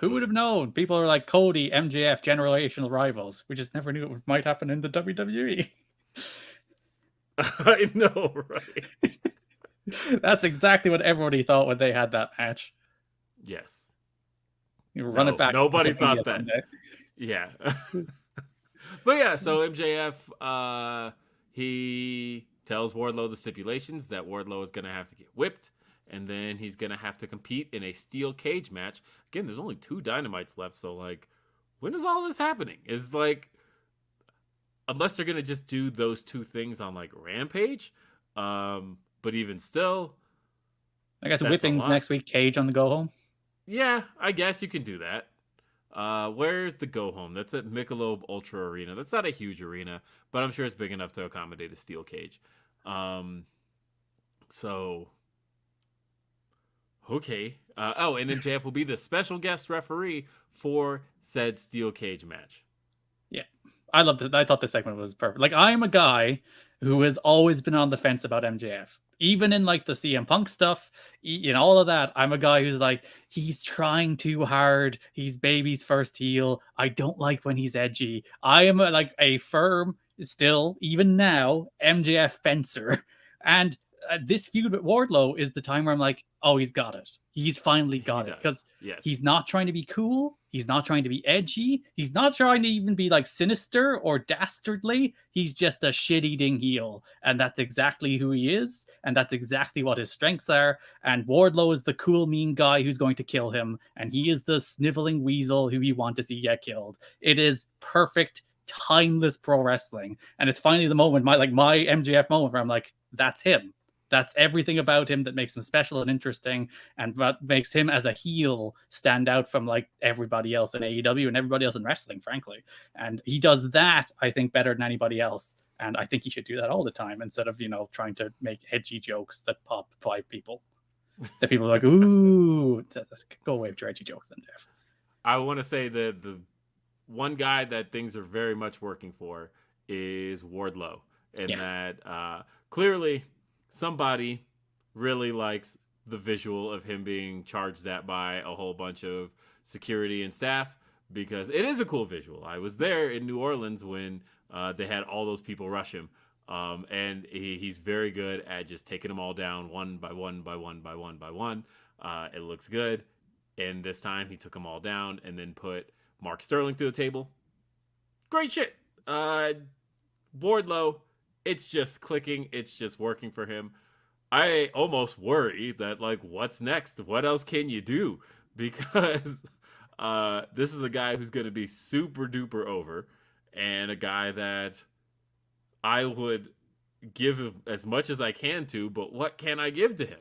who would have known? People are like, Cody, MJF, generational rivals. We just never knew it might happen in the WWE.
I know, right?
That's exactly what everybody thought when they had that match.
Yes.
You run it back.
Nobody thought that. Yeah. But yeah, so MJF, he tells Wardlow the stipulations that Wardlow is going to have to get whipped, and then he's going to have to compete in a steel cage match. Again, there's only 2 Dynamites left, so, like, when is all this happening? Is, like, unless they're going to just do those 2 things on, like, Rampage, but even still,
I guess whipping's next week, cage on the go home.
Yeah, I guess you can do that. Where's the go home? That's at Michelob Ultra Arena. That's not a huge arena, but I'm sure it's big enough to accommodate a steel cage. So, okay. And MJF will be the special guest referee for said steel cage match.
Yeah, I loved it. I thought this segment was perfect. Like, I'm a guy who has always been on the fence about MJF. Even in like the CM Punk stuff, in all of that, I'm a guy who's like, he's trying too hard. He's baby's first heel. I don't like when he's edgy. I am a firm, still, even now, MJF fencer. And this feud with Wardlow is the time where I'm like, oh, he's got it. He's finally got it. Because he's not trying to be cool. He's not trying to be edgy. He's not trying to even be like sinister or dastardly. He's just a shit-eating heel. And that's exactly who he is. And that's exactly what his strengths are. And Wardlow is the cool, mean guy who's going to kill him. And he is the sniveling weasel who you want to see get killed. It is perfect, timeless pro wrestling. And it's finally the moment, my MJF moment where I'm like, that's him. That's everything about him that makes him special and interesting, and what makes him as a heel stand out from like everybody else in AEW and everybody else in wrestling, frankly. And he does that, I think, better than anybody else. And I think he should do that all the time instead of, trying to make edgy jokes that pop 5 people. That people are like, ooh, go away with your edgy jokes then, Jeff.
I want to say that the one guy that things are very much working for is Wardlow. And that clearly somebody really likes the visual of him being charged at by a whole bunch of security and staff, because it is a cool visual. I was there in New Orleans when they had all those people rush him. And he's very good at just taking them all down one by one by one by one by one. It looks good. And this time he took them all down and then put Mark Sterling through the table. Great shit. Wardlow, it's just clicking. It's just working for him. I almost worry that, like, what's next? What else can you do? Because this is a guy who's going to be super duper over, and a guy that I would give as much as I can to, but what can I give to him?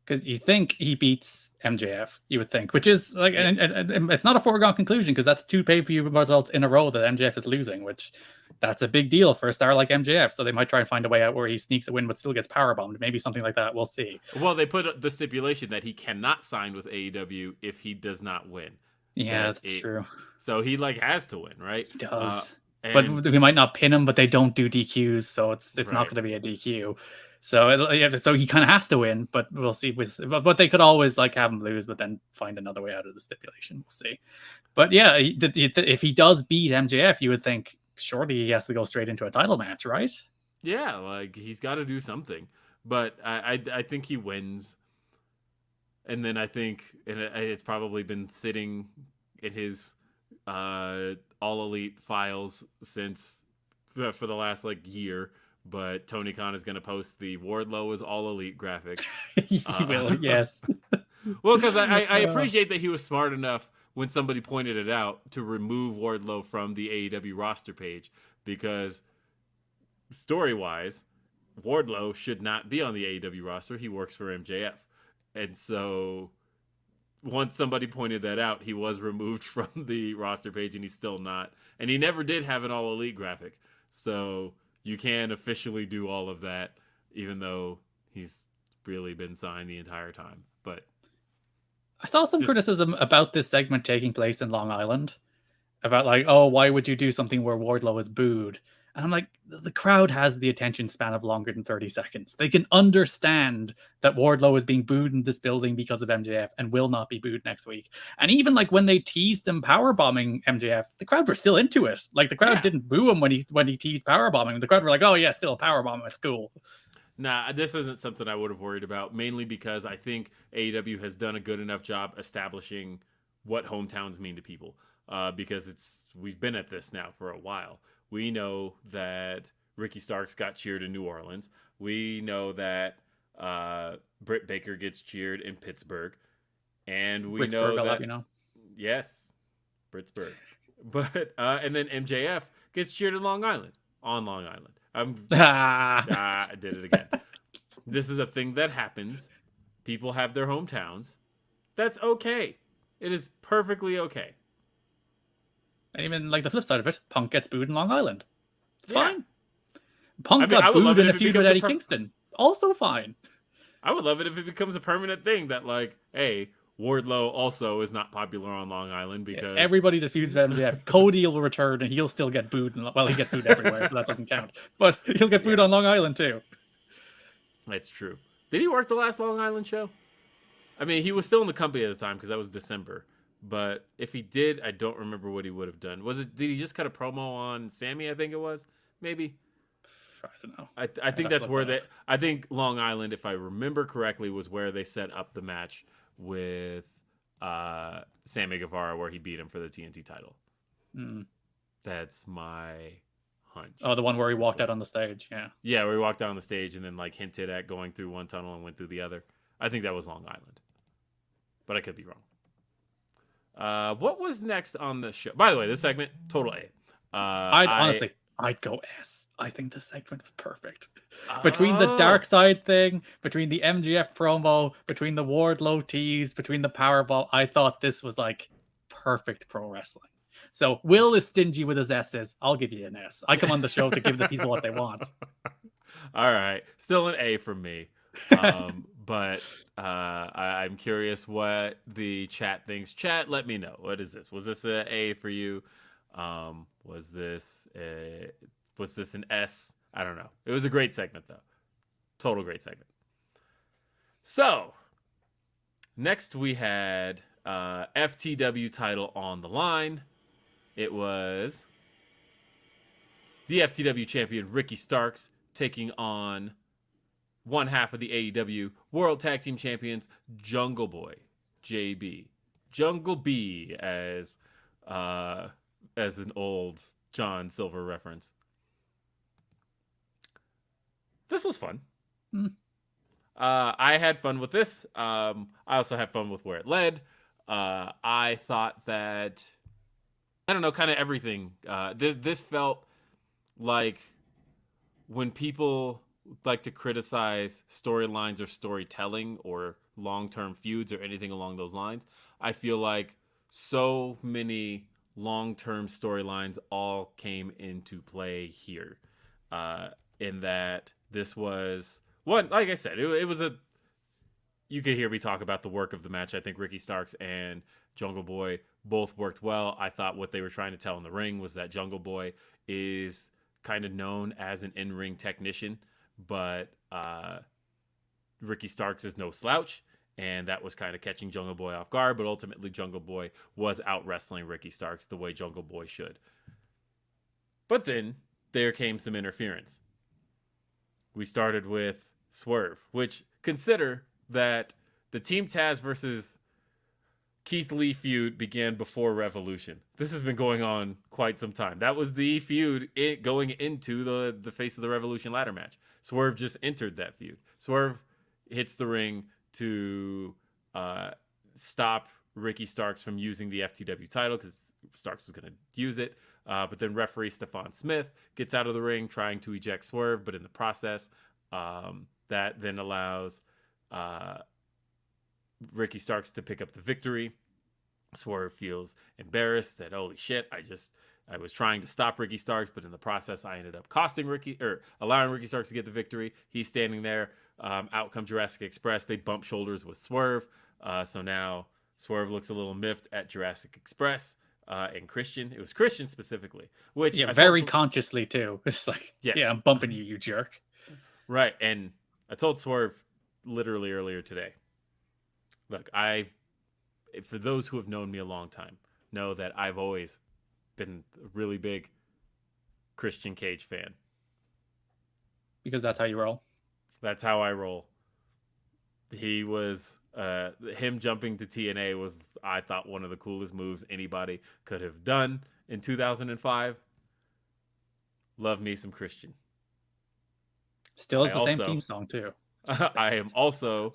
Because you think he beats MJF, you would think, which is like, and it's not a foregone conclusion, because that's 2 pay-per-view results in a row that MJF is losing, which that's a big deal for a star like MJF. So they might try and find a way out where he sneaks a win but still gets powerbombed. Maybe something like that. We'll see.
Well, they put the stipulation that he cannot sign with AEW if he does not win.
Yeah, that's true.
So he has to win, right?
He does. But we might not pin him, but they don't do DQs, so it's right. Not going to be a DQ. So he kind of has to win, but we'll see. But they could always have him lose, but then find another way out of the stipulation. We'll see. But yeah, if he does beat MJF, you would think surely he has to go straight into a title match, right?
Yeah, he's got to do something. But I think he wins, and then I think it's probably been sitting in his All Elite files since for the last year. But Tony Khan is going to post the Wardlow is All Elite graphic.
He will, yes.
Well, because I appreciate that he was smart enough when somebody pointed it out to remove Wardlow from the AEW roster page, because story-wise, Wardlow should not be on the AEW roster. He works for MJF. And so once somebody pointed that out, he was removed from the roster page, and he's still not. And he never did have an All Elite graphic. So you can officially do all of that, even though he's really been signed the entire time. But
I saw some criticism about this segment taking place in Long Island, about why would you do something where Wardlow is booed? And I'm like, the crowd has the attention span of longer than 30 seconds. They can understand that Wardlow is being booed in this building because of MJF and will not be booed next week. And even when they teased him powerbombing MJF, the crowd were still into it. The crowd didn't boo him when he teased powerbombing. The crowd were like, oh yeah, still a powerbomb. It's cool.
Nah, this isn't something I would have worried about, mainly because I think AEW has done a good enough job establishing what hometowns mean to people. Because we've been at this now for a while. We know that Ricky Starks got cheered in New Orleans. We know that Britt Baker gets cheered in Pittsburgh. And we know that...
I'll let you know.
Yes, Pittsburgh. But, and then MJF gets cheered in Long Island. On Long Island. I did it again. This is a thing that happens. People have their hometowns. That's okay. It is perfectly okay.
And even the flip side of it, Punk gets booed in Long Island. It's fine. Punk
got
booed in a feud with Eddie Kingston. Also fine.
I would love it if it becomes a permanent thing that hey, Wardlow also is not popular on Long Island because
everybody that feuds with MJF, Cody will return and he'll still get booed. He gets booed everywhere, so that doesn't count. But he'll get booed on Long Island too.
That's true. Did he work the last Long Island show? I mean, he was still in the company at the time because that was December. But if he did, I don't remember what he would have done. Did he just cut a promo on Sammy? I think it was. Maybe.
I don't know.
I think that's where I think Long Island, if I remember correctly, was where they set up the match with Sammy Guevara, where he beat him for the TNT title.
Mm.
That's my hunch.
Oh, the one where he walked out on the stage. Yeah.
Yeah, where he walked out on the stage and then hinted at going through one tunnel and went through the other. I think that was Long Island, but I could be wrong. What was next on the show? By the way, this segment, total A.
I'd go S. I think this segment was perfect. Between the dark side thing, between the MJF promo, between the Wardlow tease, between the Powerball, I thought this was perfect pro wrestling. So Will is stingy with his S's. I'll give you an S. I come on the show to give the people what they want.
All right. Still an A from me. But I'm curious what the chat thinks. Chat, let me know. What is this? Was this an A for you? Was this an S? I don't know. It was a great segment, though. Total great segment. So, next we had FTW title on the line. It was the FTW champion Ricky Starks taking on one half of the AEW World Tag Team Champions, Jungle Boy, JB. Jungle B, as an old John Silver reference. This was fun. I had fun with this. I also had fun with where it led. I thought that, I don't know, kind of everything. This felt like when people like to criticize storylines or storytelling or long-term feuds or anything along those lines, I feel like so many long-term storylines all came into play here. In that this was one, like I said, it was a, you could hear me talk about the work of the match. I think Ricky Starks and Jungle Boy both worked well. I thought what they were trying to tell in the ring was that Jungle Boy is kind of known as an in-ring technician, but Ricky Starks is no slouch, and that was kind of catching Jungle Boy off guard, but ultimately Jungle Boy was out wrestling Ricky Starks the way Jungle Boy should. But then there came some interference. We started with Swerve, which, consider that the Team Taz versus Keith Lee feud began before Revolution. This has been going on quite some time. That was the feud going into the Face of the Revolution ladder match. Swerve just entered that feud. Swerve hits the ring to stop Ricky Starks from using the FTW title because Starks was going to use it. But then referee Stephon Smith gets out of the ring trying to eject Swerve, but in the process, that then allows Ricky Starks to pick up the victory. Swerve feels embarrassed that, holy shit, I was trying to stop Ricky Starks, but in the process, I ended up allowing Ricky Starks to get the victory. He's standing there. Out comes Jurassic Express. They bump shoulders with Swerve. So now Swerve looks a little miffed at Jurassic Express and Christian. It was Christian specifically, which
very consciously too. It's like,
yes.
Yeah, I'm bumping you, you jerk.
Right, and I told Swerve literally earlier today. Look, for those who have known me a long time, know that I've always been a really big Christian Cage fan.
Because that's how you roll.
That's how I roll. He was him jumping to TNA was, I thought, one of the coolest moves anybody could have done in 2005. Love me some Christian.
Still is the same theme song too.
I am also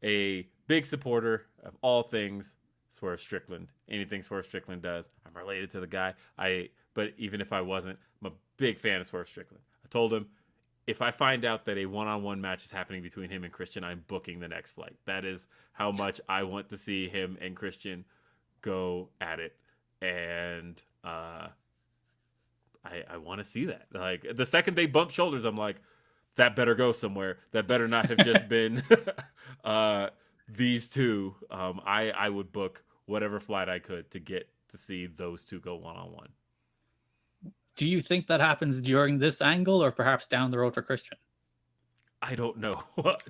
a big supporter of all things Swerve Strickland. Anything Swerve Strickland does, I'm related to the guy. But even if I wasn't, I'm a big fan of Swerve Strickland. I told him, if I find out that a one-on-one match is happening between him and Christian, I'm booking the next flight. That is how much I want to see him and Christian go at it. And I want to see that. Like, the second they bump shoulders, I'm like, that better go somewhere. That better not have just been these two. I would book whatever flight I could to get to see those two go one-on-one.
Do you think that happens during this angle or perhaps down the road for Christian?
I don't know.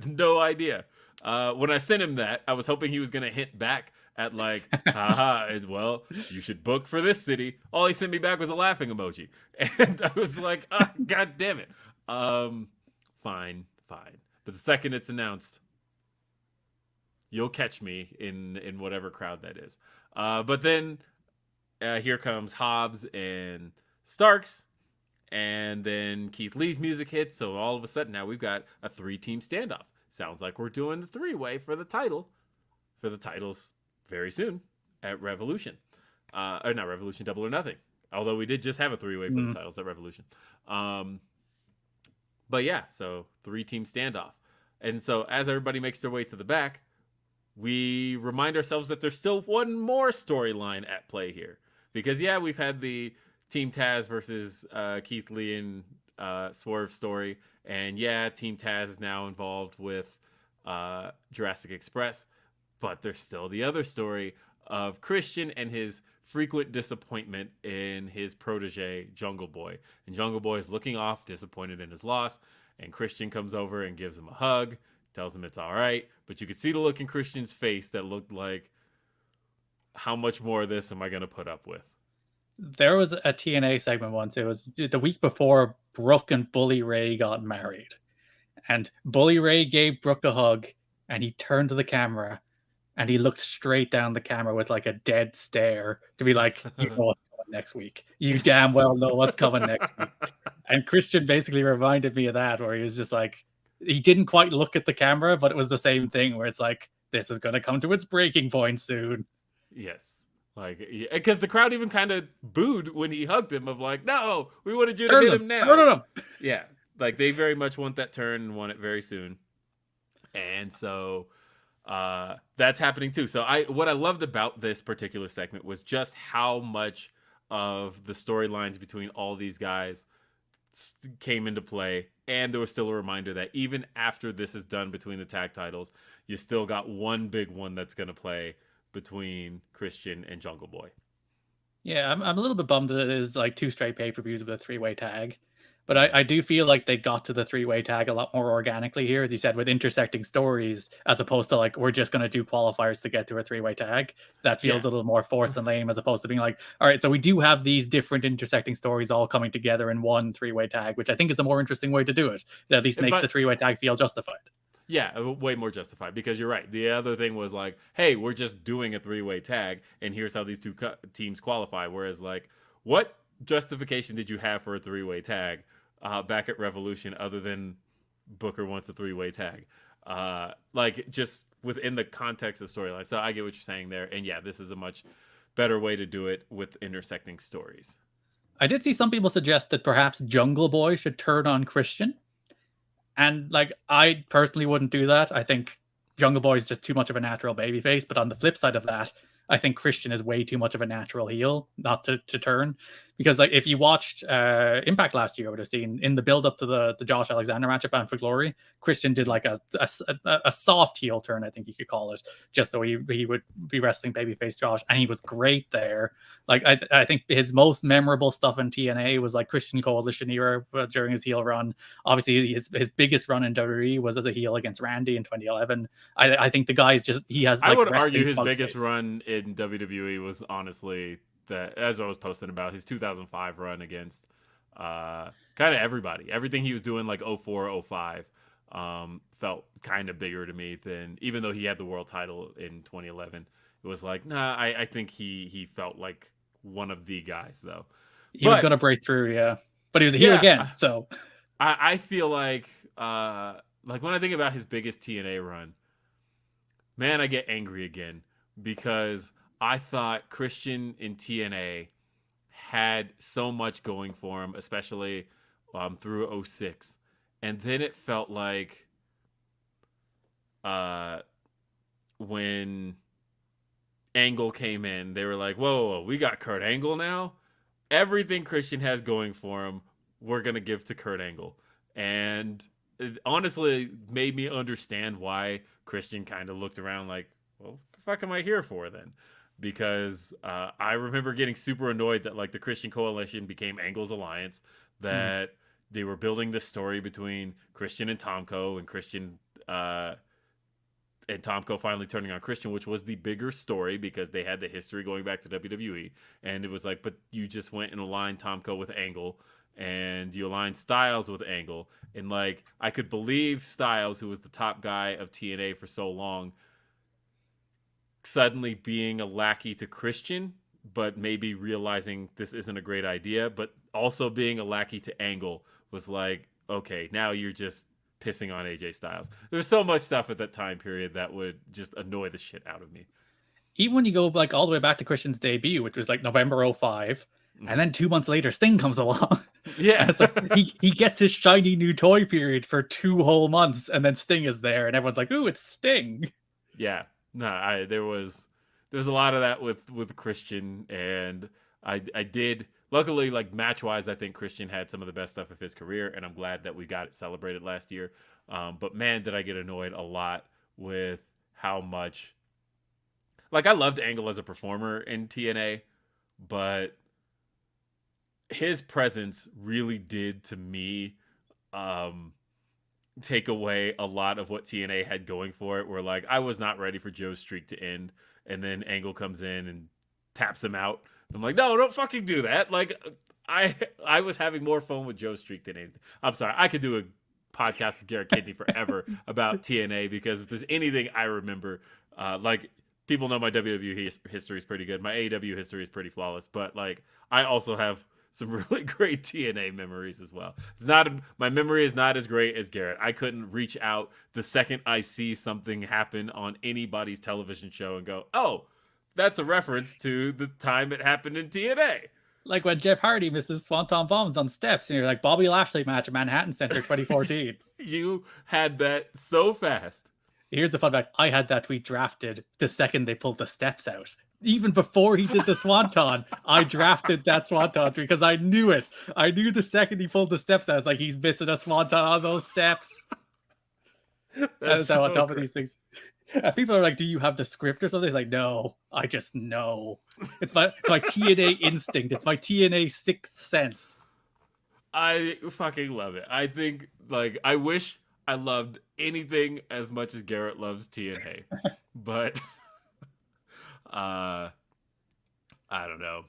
No idea. When I sent him that, I was hoping he was going to hint back at like, haha, well, you should book for this city. All he sent me back was a laughing emoji. And I was like, oh, God damn it. Fine. But the second it's announced, you'll catch me in whatever crowd that is. But then here comes Hobbs and Starks, and then Keith Lee's music hits, so all of a sudden now we've got a 3-team standoff. Sounds like we're doing the 3-way for the titles very soon at Revolution. Or not Revolution, Double or Nothing. Although we did just have a 3-way for the titles at Revolution. But yeah, so 3-team standoff. And so as everybody makes their way to the back, we remind ourselves that there's still one more storyline at play here. Because yeah, we've had the Team Taz versus Keith Lee and Swerve story. And yeah, Team Taz is now involved with Jurassic Express. But there's still the other story of Christian and his frequent disappointment in his protege, Jungle Boy. And Jungle Boy is looking off, disappointed in his loss. And Christian comes over and gives him a hug, tells him it's all right, but you could see the look in Christian's face that looked like, how much more of this am I going to put up with?
There was a TNA segment once. It was the week before Brooke and Bully Ray got married. And Bully Ray gave Brooke a hug, and he turned to the camera, and he looked straight down the camera with like a dead stare to be like, you know what's coming next week. You damn well know what's coming next week. And Christian basically reminded me of that, where he was just like, he didn't quite look at the camera, but it was the same thing where it's like, this is going to come to its breaking point soon.
Yes. Like, because the crowd even kind of booed when he hugged him, of like, no, we wanted you to hit him now.
Turn him.
Yeah. Like, they very much want that turn and want it very soon. And so that's happening too. So what I loved about this particular segment was just how much of the storylines between all these guys came into play. And there was still a reminder that even after this is done between the tag titles, you still got one big one that's going to play between Christian and Jungle Boy.
Yeah, I'm a little bit bummed that it is like 2 straight pay-per-views with a 3-way tag. But I do feel like they got to the 3-way tag a lot more organically here, as you said, with intersecting stories, as opposed to like, we're just going to do qualifiers to get to a 3-way tag. That feels a little more forced and lame, as opposed to being like, all right, so we do have these different intersecting stories all coming together in one 3-way tag, which I think is a more interesting way to do it. It at least makes the 3-way tag feel justified.
Yeah, way more justified, because you're right. The other thing was like, hey, we're just doing a 3-way tag, and here's how these two teams qualify. Whereas, like, what justification did you have for a 3-way tag back at Revolution other than Booker wants a 3-way tag? Like, just within the context of storyline. So I get what you're saying there. And yeah, this is a much better way to do it with intersecting stories.
I did see some people suggest that perhaps Jungle Boy should turn on Christian. And like, I personally wouldn't do that. I think Jungle Boy is just too much of a natural babyface. But on the flip side of that, I think Christian is way too much of a natural heel not to turn. Because like, if you watched Impact last year, I would have seen in the build up to the Josh Alexander match at Bound for Glory, Christian did like a soft heel turn, I think you could call it, just so he would be wrestling babyface Josh, and he was great there. Like, I think his most memorable stuff in TNA was like Christian Coalition era during his heel run. Obviously, his biggest run in WWE was as a heel against Randy in 2011. I think the guy's just, he has like,
I would argue his biggest run in WWE was honestly that, as I was posting about, his 2005 run against kind of everybody. Everything he was doing like 04, 05 felt kind of bigger to me than, even though he had the world title in 2011. It was like, nah, I think he felt like one of the guys, though.
He was going to break through, yeah. But he was a heel again, so.
I feel like when I think about his biggest TNA run, man, I get angry again, because I thought Christian in TNA had so much going for him, especially through 06. And then it felt like when Angle came in, they were like, whoa, we got Kurt Angle now? Everything Christian has going for him, we're going to give to Kurt Angle. And it honestly made me understand why Christian kind of looked around like, well, what the fuck am I here for then? Because I remember getting super annoyed that like the Christian Coalition became Angle's alliance, that they were building this story between Christian and Tomko, and Christian and Tomko finally turning on Christian, which was the bigger story because they had the history going back to WWE. And it was like, but you just went and aligned Tomko with Angle, and you aligned Styles with Angle. And like, I could believe Styles, who was the top guy of TNA for so long, suddenly being a lackey to Christian, but maybe realizing this isn't a great idea, but also being a lackey to Angle was like, okay, now you're just pissing on AJ Styles. There's so much stuff at that time period that would just annoy the shit out of me.
Even when you go like all the way back to Christian's debut, which was like November 05, and then 2 months later, Sting comes along.
Yeah.
It's like he gets his shiny new toy period for 2 whole months, and then Sting is there, and everyone's like, ooh, it's Sting.
Yeah. No, there was a lot of that with Christian, and I did, luckily, like match wise, I think Christian had some of the best stuff of his career, and I'm glad that we got it celebrated last year. But man, did I get annoyed a lot with how much, like, I loved Angle as a performer in TNA, but his presence really did to me take away a lot of what TNA had going for it. Where like I was not ready for Joe's streak to end, and then Angle comes in and taps him out. I'm like, no, don't fucking do that. Like I was having more fun with Joe's streak than anything. I'm sorry, I could do a podcast with Garrett Kidney forever about TNA, because if there's anything I remember, like people know my WWE history is pretty good. My AEW history is pretty flawless, but like I also have some really great TNA memories as well. My memory is not as great as Garrett. I couldn't reach out the second I see something happen on anybody's television show and go, oh, that's a reference to the time it happened in TNA.
Like when Jeff Hardy misses Swanton bombs on steps, and you're like, Bobby Lashley match at Manhattan Center 2014.
You had that so fast.
Here's the fun fact. I had that tweet drafted the second they pulled the steps out. Even before he did the Swanton, I drafted that Swanton tweet because I knew it. I knew the second he pulled the steps out, I was like, he's missing a Swanton on those steps. That's how on top of these things. And people are like, do you have the script or something? It's like, no, I just know. It's my TNA instinct. It's my TNA sixth sense.
I fucking love it. I think, like, I wish I loved anything as much as Garrett loves TNA. But I don't know.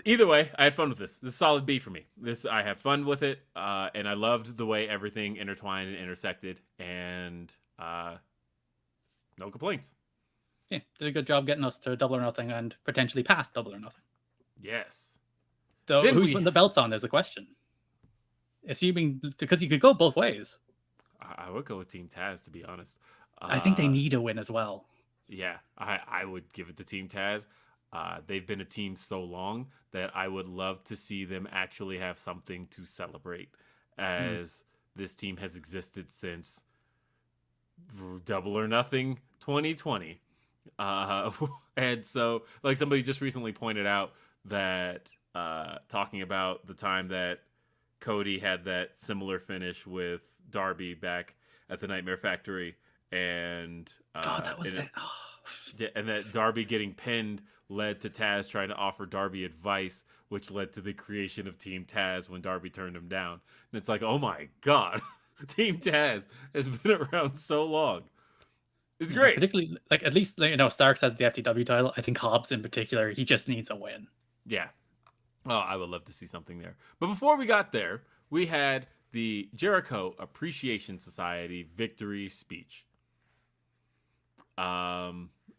Either way, I had fun with this. This is solid B for me. I had fun with it, and I loved the way everything intertwined and intersected, and no complaints.
Yeah, did a good job getting us to Double or Nothing and potentially past Double or Nothing.
Yes.
So who's putting the belts on is the question. Assuming, because you could go both ways.
I would go with Team Taz, to be honest.
I think they need a win as well.
Yeah, I would give it to Team Taz. They've been a team so long that I would love to see them actually have something to celebrate, as this team has existed since Double or Nothing 2020. And so, like, somebody just recently pointed out that talking about the time that Cody had that similar finish with Darby back at the Nightmare Factory, and
that was that.
Yeah, and that Darby getting pinned led to Taz trying to offer Darby advice, which led to the creation of Team Taz when Darby turned him down. And it's like, oh my god, Team Taz has been around so long. It's great.
Particularly, like, at least, you know, Starks has the FTW title. I think Hobbs in particular, he just needs a win.
Yeah. Oh, I would love to see something there. But before we got there, we had the Jericho Appreciation Society victory speech.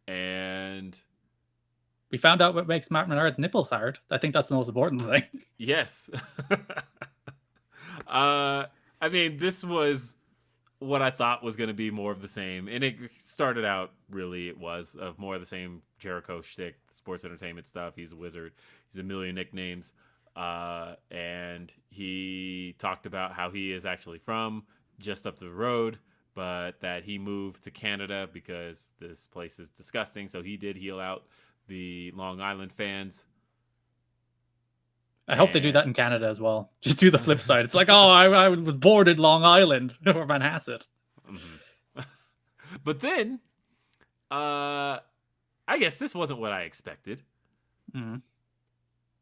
And
we found out what makes Mark Menard's nipples hard. I think that's the most important thing.
Yes. I mean, this was what I thought was going to be more of the same. And it started out, really, it was of more of the same Jericho shtick, sports entertainment stuff. He's a wizard. He's a million nicknames. And he talked about how he is actually from just up the road, but that he moved to Canada because this place is disgusting. So he did heal out the Long Island fans.
I hope they do that in Canada as well. Just do the flip side. It's like, oh, I was born in Long Island or Manhasset.
Mm-hmm. But then, I guess this wasn't what I expected.
Mm-hmm.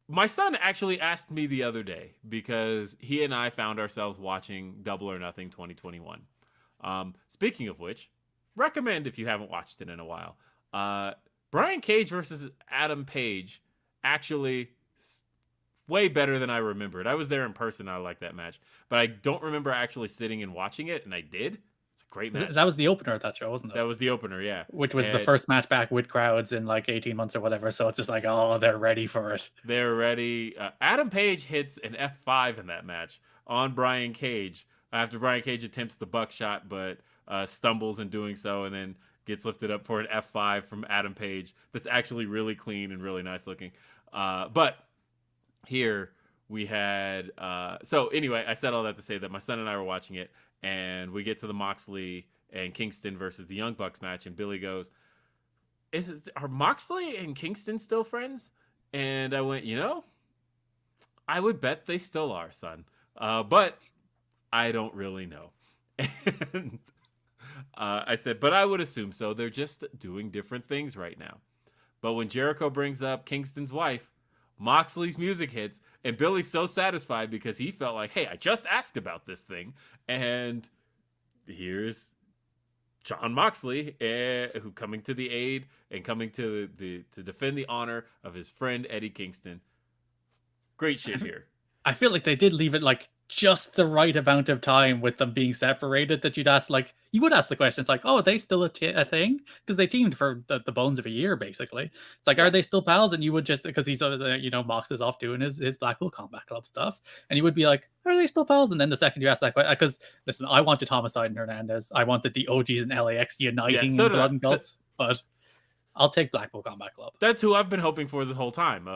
My son actually asked me the other day, because he and I found ourselves watching Double or Nothing 2021. Speaking of which, recommend if you haven't watched it in a while. Brian Cage versus Adam Page, actually way better than I remembered. I was there in person. I liked that match, but I don't remember actually sitting and watching it, and I did. It's a great match.
That was the opener of that show, wasn't it?
That was the opener, yeah.
Which was the first match back with crowds in like 18 months or whatever. So it's just like, oh, they're ready for it.
They're ready. Adam Page hits an F5 in that match on Brian Cage after Brian Cage attempts the buckshot, but stumbles in doing so, and then gets lifted up for an F5 from Adam Page. That's actually really clean and really nice looking. But here we had so anyway, I said all that to say that my son and I were watching it, and we get to the Moxley and Kingston versus the Young Bucks match, and Billy goes, are Moxley and Kingston still friends? And I went, I would bet they still are, son, but I don't really know. And I said, but I would assume so. They're just doing different things right now. But when Jericho brings up Kingston's wife, Moxley's music hits, and Billy's so satisfied because he felt like, hey, I just asked about this thing, and here's Jon Moxley, who coming to the aid and coming to defend the honor of his friend Eddie Kingston. Great shit here.
I feel like they did leave it like just the right amount of time with them being separated that you would ask the questions like, oh, are they still a thing? Because they teamed for the bones of a year, basically. It's like, are they still pals? And you would just, because he's, Mox is off doing his Blackpool Combat Club stuff. And you would be like, are they still pals? And then the second you ask that question, because listen, I wanted Homicide and Hernandez. I wanted the OGs and LAX uniting in Blood and Guts, but I'll take Blackpool Combat Club.
That's who I've been hoping for the whole time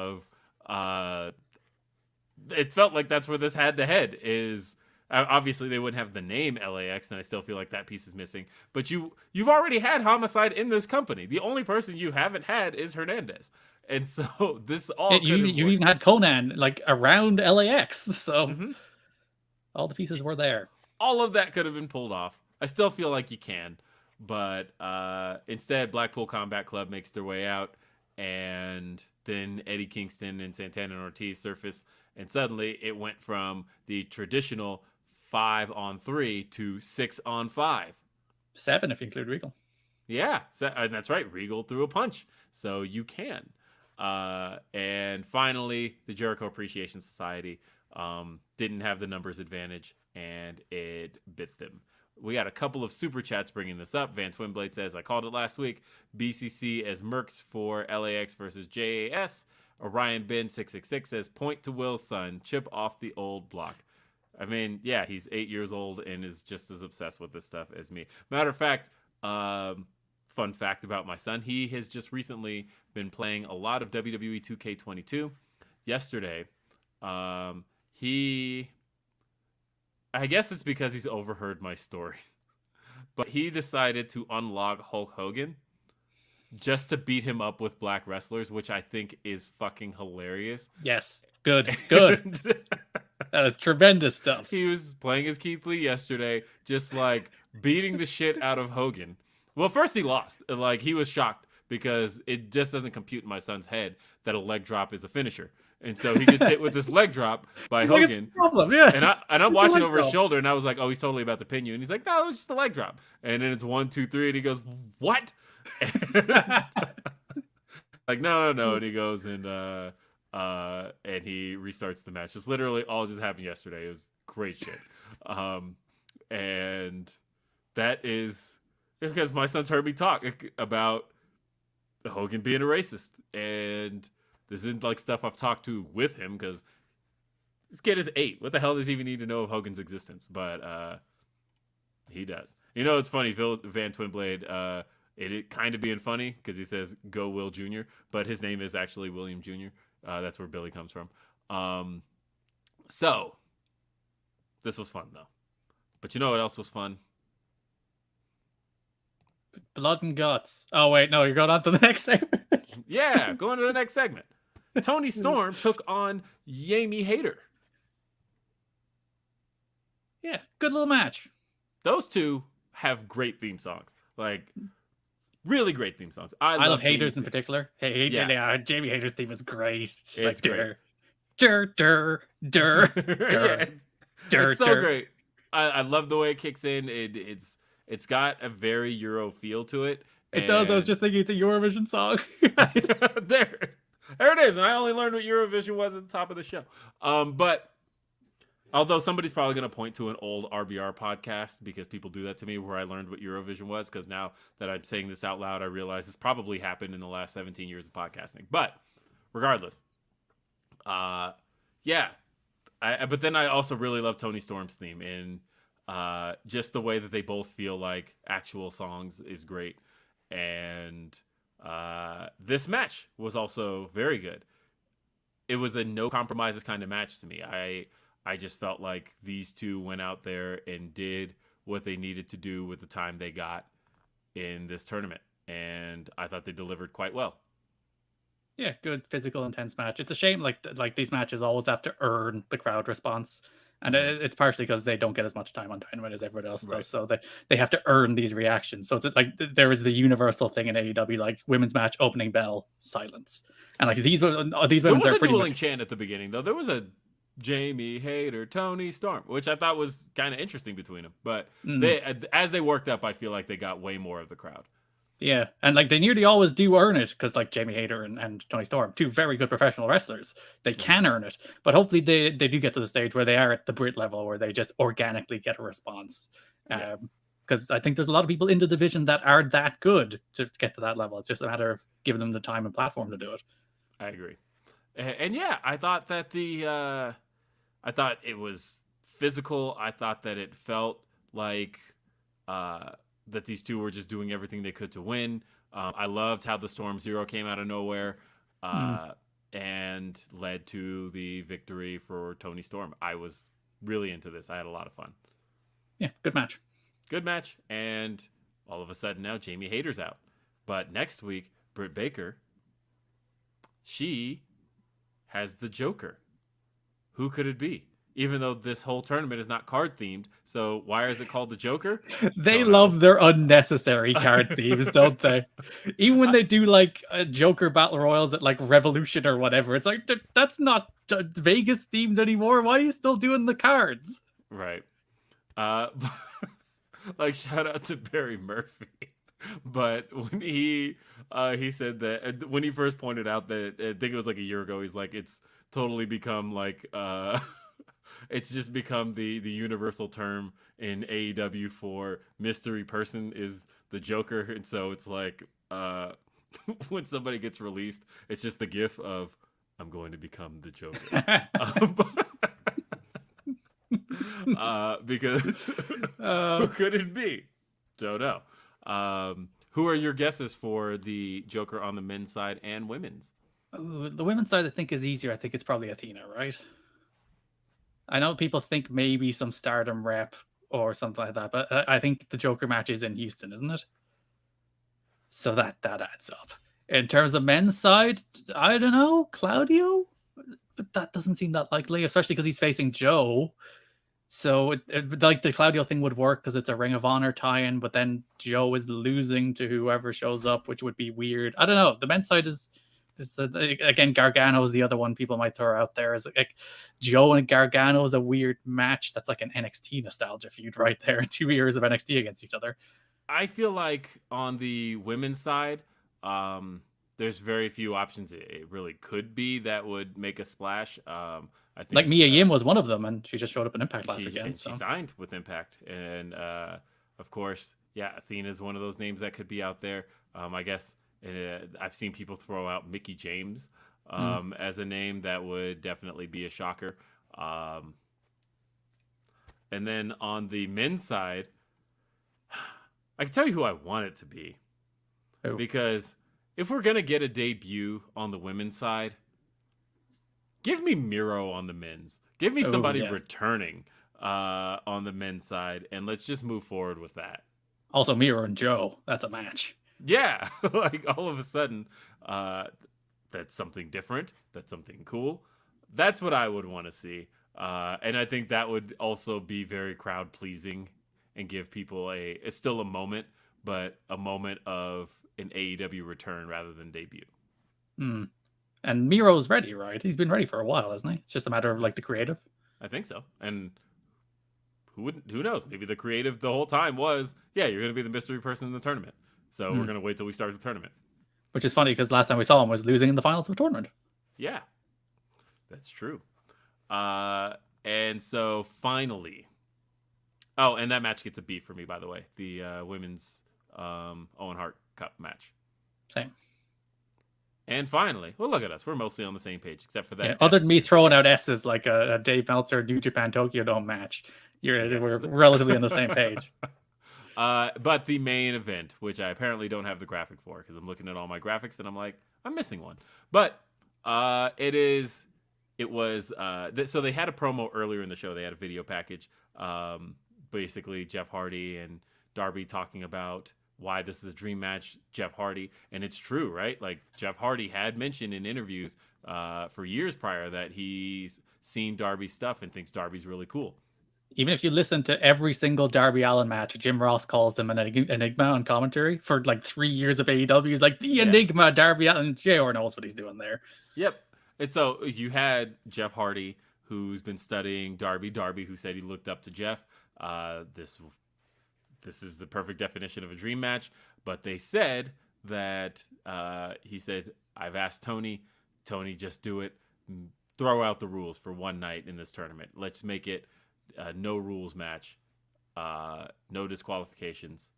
it felt like that's where this had to head is obviously they wouldn't have the name LAX, and I still feel like that piece is missing, but you've already had Homicide in this company. The only person you haven't had is Hernandez, and so this all
you even had Conan like around LAX, so all the pieces were there.
All of that could have been pulled off. I still feel like you can, but instead Blackpool Combat Club makes their way out, and then Eddie Kingston and Santana and Ortiz surface. And suddenly it went from the traditional 5-on-3 to 6-on-5.
7 if you include Regal.
Yeah, and that's right. Regal threw a punch. So you can. And finally, the Jericho Appreciation Society didn't have the numbers advantage, and it bit them. We got a couple of super chats bringing this up. Van Twinblade says, I called it last week. BCC as Mercs for LAX versus JAS. Orion Ben 666 says, point to Will's son, chip off the old block. I mean, yeah, he's 8 years old and is just as obsessed with this stuff as me. Matter of fact, fun fact about my son, he has just recently been playing a lot of WWE 2K22. Yesterday, I guess it's because he's overheard my stories, but he decided to unlock Hulk Hogan just to beat him up with black wrestlers, which I think is fucking hilarious.
Yes. Good. That is tremendous stuff.
He was playing as Keith Lee yesterday, just like beating the shit out of Hogan. Well, first he lost. Like, he was shocked because it just doesn't compute in my son's head that a leg drop is a finisher. And so he gets hit with this leg drop by Hogan.
Problem, yeah.
And I'm watching over his shoulder, and I was like, oh, he's totally about to pin you. And he's like, no, it was just a leg drop. And then it's 1, 2, 3, and he goes, what? Like, no. And he goes and he restarts the match. It's literally all just happened yesterday. It was great shit. And that is because my son's heard me talk about Hogan being a racist. And this isn't like stuff I've talked to with him because this kid is 8. What the hell does he even need to know of Hogan's existence? But he does. You know, it's funny, Van Twinblade, it kind of being funny because he says go Will Jr., but his name is actually William Jr. That's where Billy comes from. So this was fun though. But you know what else was fun?
Blood and Guts. Oh wait, no, you're going on to the next segment.
Yeah, going to the next segment. Toni Storm took on Jamie Hayter.
Yeah, good little match.
Those two have great theme songs. Like, really great theme songs. I
love Hayter's in particular. Jamie Hayter's theme is great. It's like,
great.
Dur.
It's so great. I love the way it kicks in. It's got a very Euro feel to it.
It does. I was just thinking it's a Eurovision song.
There it is. And I only learned what Eurovision was at the top of the show. But although somebody's probably going to point to an old RBR podcast because people do that to me where I learned what Eurovision was, because now that I'm saying this out loud, I realize this probably happened in the last 17 years of podcasting. But regardless, yeah. But then I also really love Toni Storm's theme, and just the way that they both feel like actual songs is great. And this match was also very good. It was a no compromises kind of match to me. I just felt like these two went out there and did what they needed to do with the time they got in this tournament. And I thought they delivered quite well.
Yeah, good physical, intense match. It's a shame like these matches always have to earn the crowd response. And it's partially because they don't get as much time on Dynamite as everyone else does, so they have to earn these reactions. So it's like there is the universal thing in AEW, like women's match, opening bell, silence. And like these women
there was
are
a
pretty
dueling
much...
chant at the beginning, though. There was a Jamie, Hayter, Toni Storm, which I thought was kind of interesting between them. But as they worked up, I feel like they got way more of the crowd.
Yeah, and like they nearly always do earn it because like Jamie Hayter and Toni Storm, two very good professional wrestlers, they can earn it. But hopefully they do get to the stage where they are at the Brit level where they just organically get a response. Because I think there's a lot of people in the division that are that good to get to that level. It's just a matter of giving them the time and platform to do it.
I agree. And yeah, I thought that I thought it was physical. I thought that it felt like that these two were just doing everything they could to win. I loved how the Storm Zero came out of nowhere and led to the victory for Toni Storm. I was really into this. I had a lot of fun.
Yeah, good match.
Good match. And all of a sudden now Jamie Hayter's out. But next week, Britt Baker, she has the Joker. Who could it be? Even though this whole tournament is not card themed, so why is it called the Joker?
They love their unnecessary card themes, don't they? Even when they do like Joker battle royals at like Revolution or whatever, it's like that's not Vegas themed anymore. Why are you still doing the cards?
Right. Like shout out to Barry Murphy, but when he said that when he first pointed out that I think it was like a year ago, he's like it's totally become like. It's just become the universal term in AEW for mystery person is the Joker. And so it's like when somebody gets released, it's just the gif of I'm going to become the Joker. Because who could it be? Don't know. Who are your guesses for the Joker on the men's side and women's?
The women's side I think is easier. I think it's probably Athena, right? I know people think maybe some Stardom rep or something like that, but I think the Joker match is in Houston, isn't it? So that adds up. In terms of men's side, I don't know, Claudio? But that doesn't seem that likely, especially because he's facing Joe. So like the Claudio thing would work because it's a Ring of Honor tie-in, but then Joe is losing to whoever shows up, which would be weird. I don't know. The men's side is... again, Gargano is the other one people might throw out there. Is like Joe and Gargano is a weird match. That's like an NXT nostalgia feud right there. 2 years of NXT against each other.
I feel like on the women's side, there's very few options it really could be that would make a splash. I think
like Mia Yim was one of them, and she just showed up in Impact last weekend.
She signed with Impact, and of course, yeah, Athena's one of those names that could be out there. I guess. I've seen people throw out Mickie James as a name that would definitely be a shocker. And then on the men's side, I can tell you who I want it to be.
Who?
Because if we're going to get a debut on the women's side, give me Miro on the men's. Give me somebody returning on the men's side, and let's just move forward with that.
Also, Miro and Joe, that's a match.
Yeah, like all of a sudden, that's something different. That's something cool. That's what I would want to see. And I think that would also be very crowd pleasing and give people it's still a moment, but a moment of an AEW return rather than debut.
And Miro's ready, right? He's been ready for a while, hasn't he? It's just a matter of like the creative.
I think so. And who knows? Maybe the creative the whole time was, yeah, you're going to be the mystery person in the tournament. So we're going to wait till we start the tournament.
Which is funny because last time we saw him was losing in the finals of a tournament.
Yeah, that's true. And so finally... Oh, and that match gets a B for me, by the way. The women's Owen Hart Cup match.
Same.
And finally... Well, look at us. We're mostly on the same page, except for that.
Yeah, other than me throwing out S's like a Dave Meltzer New Japan Tokyo Dome match. We're relatively on the same page.
But the main event, which I apparently don't have the graphic for because I'm looking at all my graphics and I'm like, I'm missing one. But so they had a promo earlier in the show. They had a video package. Basically, Jeff Hardy and Darby talking about why this is a dream match, Jeff Hardy. And it's true, right? Like Jeff Hardy had mentioned in interviews for years prior that he's seen Darby's stuff and thinks Darby's really cool.
Even if you listen to every single Darby Allin match, Jim Ross calls him an enigma on commentary for like 3 years of AEW. He's like, the enigma, Darby Allin. JR knows what he's doing there.
Yep. And so you had Jeff Hardy, who's been studying Darby. Darby, who said he looked up to Jeff. This is the perfect definition of a dream match. But they said that he said, I've asked Tony. Tony, just do it. Throw out the rules for one night in this tournament. Let's make it no rules match, no disqualifications,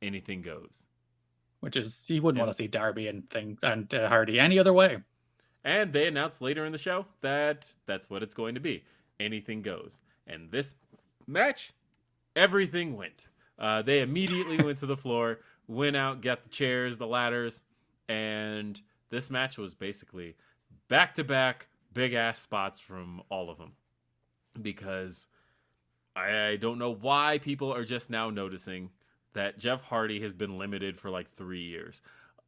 anything goes.
Which is, you wouldn't want to see Darby and Hardy any other way.
And they announced later in the show that that's what it's going to be. Anything goes. And this match, everything went. They immediately went to the floor, went out, got the chairs, the ladders, and this match was basically back-to-back big-ass spots from all of them. Because I don't know why people are just now noticing that Jeff Hardy has been limited for like 3 years.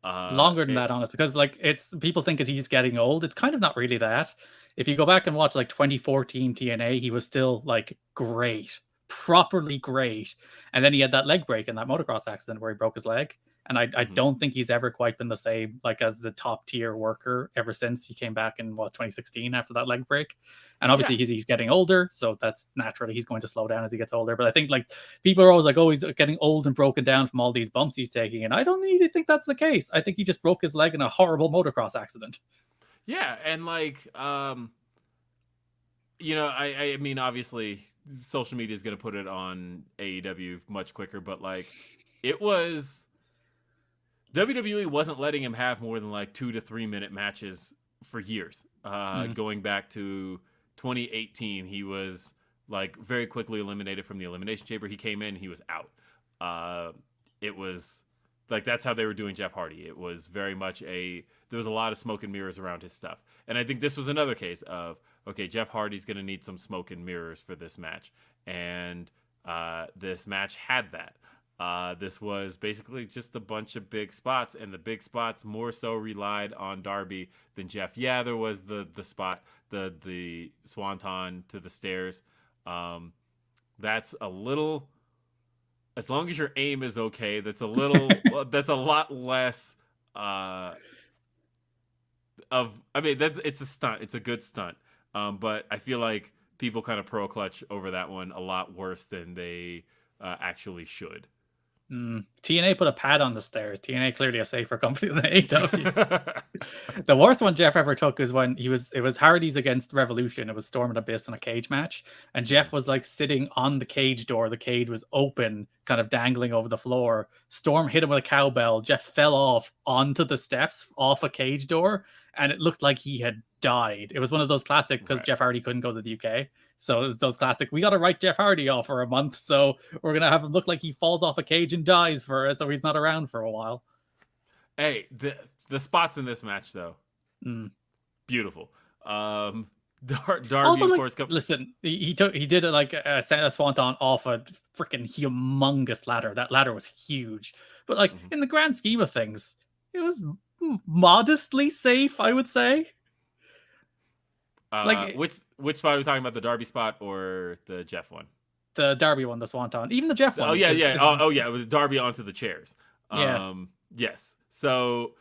Longer than that, honestly, because like it's people think he's getting old. It's kind of not really that. If you go back and watch like 2014 TNA, he was still like great, properly great, and then he had that leg break in that motocross accident where he broke his leg. And I don't think he's ever quite been the same, like as the top tier worker ever since he came back in 2016 after that leg break. And obviously he's getting older, so that's naturally he's going to slow down as he gets older. But I think like people are always like, oh, he's getting old and broken down from all these bumps he's taking, and I don't really think that's the case. I think he just broke his leg in a horrible motocross accident.
Yeah, and like you know, I mean, obviously social media is going to put it on AEW much quicker, but like it was. WWE wasn't letting him have more than like 2 to 3 minute matches for years. Going back to 2018, he was like very quickly eliminated from the Elimination Chamber. He came in, he was out. It was like that's how they were doing Jeff Hardy. It was very much there was a lot of smoke and mirrors around his stuff. And I think this was another case of, okay, Jeff Hardy's going to need some smoke and mirrors for this match. And this match had that. This was basically just a bunch of big spots, and the big spots more so relied on Darby than Jeff. Yeah, there was the spot, the swanton to the stairs. That's a little, as long as your aim is okay, that's a little, that's a lot less it's a stunt. It's a good stunt. But I feel like people kind of pro clutch over that one a lot worse than they actually should.
TNA put a pad on the stairs. TNA clearly a safer company than AEW. The worst one Jeff ever took is when it was Hardy's against Revolution. It was Storm and Abyss in a cage match, and Jeff was like sitting on the cage door. The cage was open, kind of dangling over the floor. Storm hit him with a cowbell. Jeff fell off onto the steps off a cage door, and it looked like he had died. It was one of those classic because Jeff Hardy couldn't go to the UK. So it was those classic, we got to write Jeff Hardy off for a month, so we're going to have him look like he falls off a cage and dies for it, so he's not around for a while.
Hey, the spots in this match, though, beautiful. Darby,
also,
of
like,
course...
Listen, he did it like a swanton off a freaking humongous ladder. That ladder was huge. But like in the grand scheme of things, it was modestly safe, I would say.
Which spot are we talking about? The Darby spot or the Jeff one?
The Darby one, the swanton. Even the Jeff one.
Oh yeah. With Darby onto the chairs.
Yeah.
Yes. So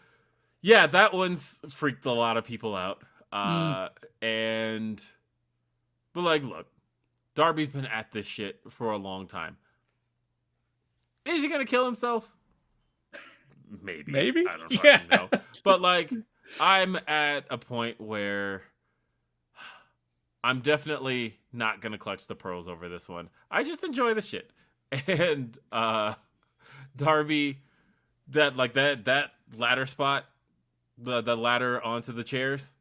yeah, that one's freaked a lot of people out. But like, look, Darby's been at this shit for a long time. Is he gonna kill himself? Maybe. I don't fucking know. But like, I'm at a point where I'm definitely not going to clutch the pearls over this one. I just enjoy the shit. And Darby, that ladder spot, the ladder onto the chairs,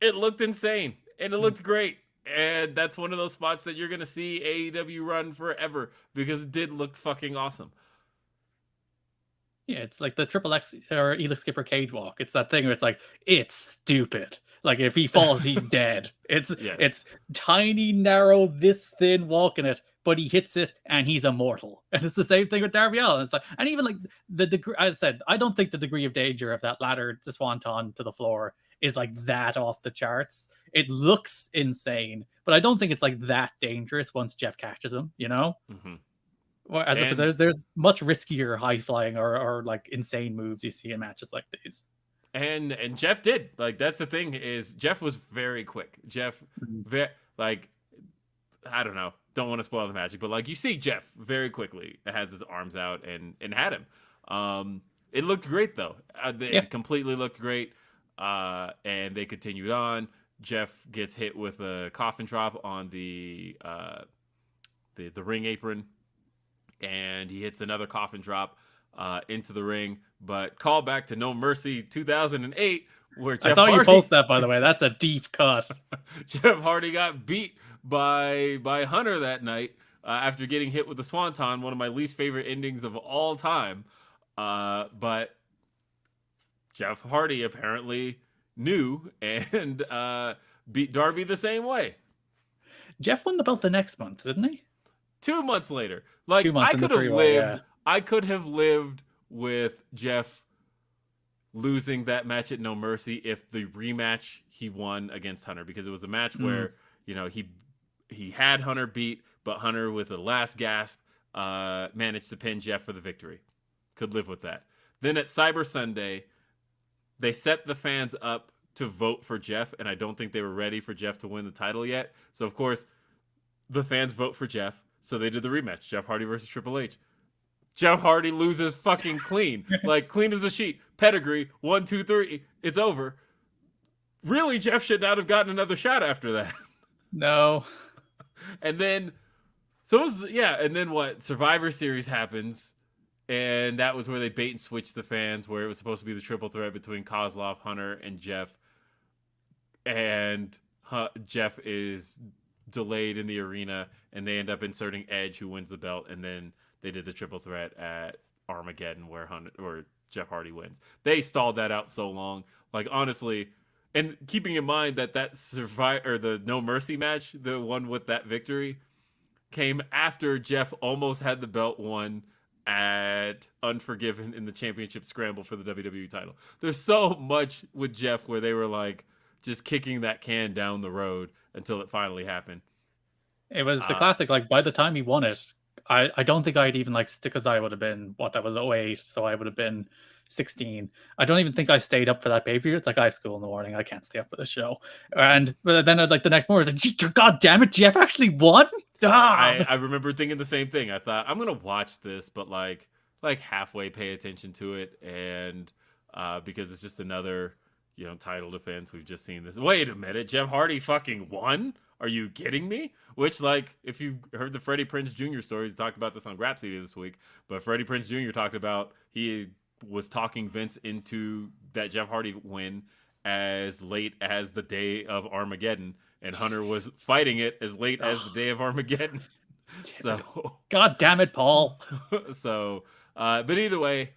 it looked insane. And it looked great. And that's one of those spots that you're going to see AEW run forever because it did look fucking awesome.
Yeah, it's like the Triple X or Elix Skipper cage walk. It's that thing where it's like, it's stupid. Like if he falls, he's dead. It's tiny, narrow, this thin walking it, but he hits it and he's immortal. And it's the same thing with Darby Allin. It's like, and even like the degree, as I said, I don't think the degree of danger of that ladder to swanton to the floor is like that off the charts. It looks insane, but I don't think it's like that dangerous once Jeff catches him, you know?
Mm-hmm.
Well, there's much riskier high flying or like insane moves you see in matches like these.
And Jeff did. Like, that's the thing, is Jeff was very quick. Jeff, like, I don't know. Don't want to spoil the magic, but like, you see Jeff very quickly has his arms out and had him. It looked great though. It completely looked great. And they continued on. Jeff gets hit with a coffin drop on the ring apron, and he hits another coffin drop into the ring. But call back to No Mercy 2008, where Jeff Hardy,
you post that, by the way. That's a deep cut.
Jeff Hardy got beat by Hunter that night after getting hit with the Swanton, one of my least favorite endings of all time. But Jeff Hardy apparently knew and beat Darby the same way.
Jeff won the belt the next month, didn't he?
2 months later. Like,
2 months
I could have lived with Jeff losing that match at No Mercy if the rematch he won against Hunter, because it was a match where, you know, he had Hunter beat, but Hunter with the last gasp managed to pin Jeff for the victory. Could live with that. Then at Cyber Sunday, they set the fans up to vote for Jeff, and I don't think they were ready for Jeff to win the title yet. So, of course, the fans vote for Jeff. So they did the rematch, Jeff Hardy versus Triple H. Jeff Hardy loses fucking clean. Like, clean as a sheet. Pedigree, 1, 2, 3. It's over. Really, Jeff should not have gotten another shot after that.
No.
And then, and then what? Survivor Series happens, and that was where they bait and switched the fans, where it was supposed to be the triple threat between Kozlov, Hunter, and Jeff. And Jeff is delayed in the arena, and they end up inserting Edge, who wins the belt, and then they did the triple threat at Armageddon, where Jeff Hardy wins. They stalled that out so long. Like, honestly, and keeping in mind that the No Mercy match, the one with that victory, came after Jeff almost had the belt won at Unforgiven in the championship scramble for the WWE title. There's so much with Jeff where they were like just kicking that can down the road until it finally happened.
It was the classic, like, by the time he won it, I don't think I'd even, like, because I would have been, that was 08, so I would have been 16. I don't even think I stayed up for that pay-per-view. It's like, I have school in the morning. I can't stay up for the show. But then, like, the next morning, I was like, God damn it, Jeff actually won?
I remember thinking the same thing. I thought, I'm going to watch this, but, like halfway pay attention to it, and because it's just another, you know, title defense. We've just seen this. Wait a minute, Jeff Hardy fucking won? Are you kidding me? Which, like, if you heard the Freddie Prinze Jr. stories, talked about this on Grapsody this week, but Freddie Prinze Jr. talked about he was talking Vince into that Jeff Hardy win as late as the day of Armageddon, and Hunter was fighting it as late as the day of Armageddon. So,
God damn it, Paul.
So, but either way,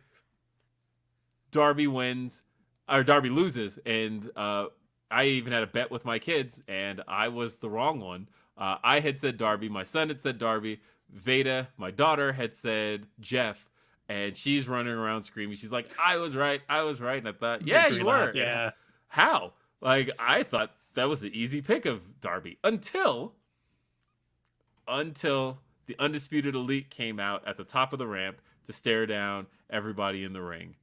Darby loses, and I even had a bet with my kids, and I was the wrong one. I had said Darby. My son had said Darby. Veda, my daughter, had said Jeff, and she's running around screaming. She's like, I was right. And I thought, yeah, you were.
Yeah.
How? Like, I thought that was the easy pick of Darby until the Undisputed Elite came out at the top of the ramp to stare down everybody in the ring.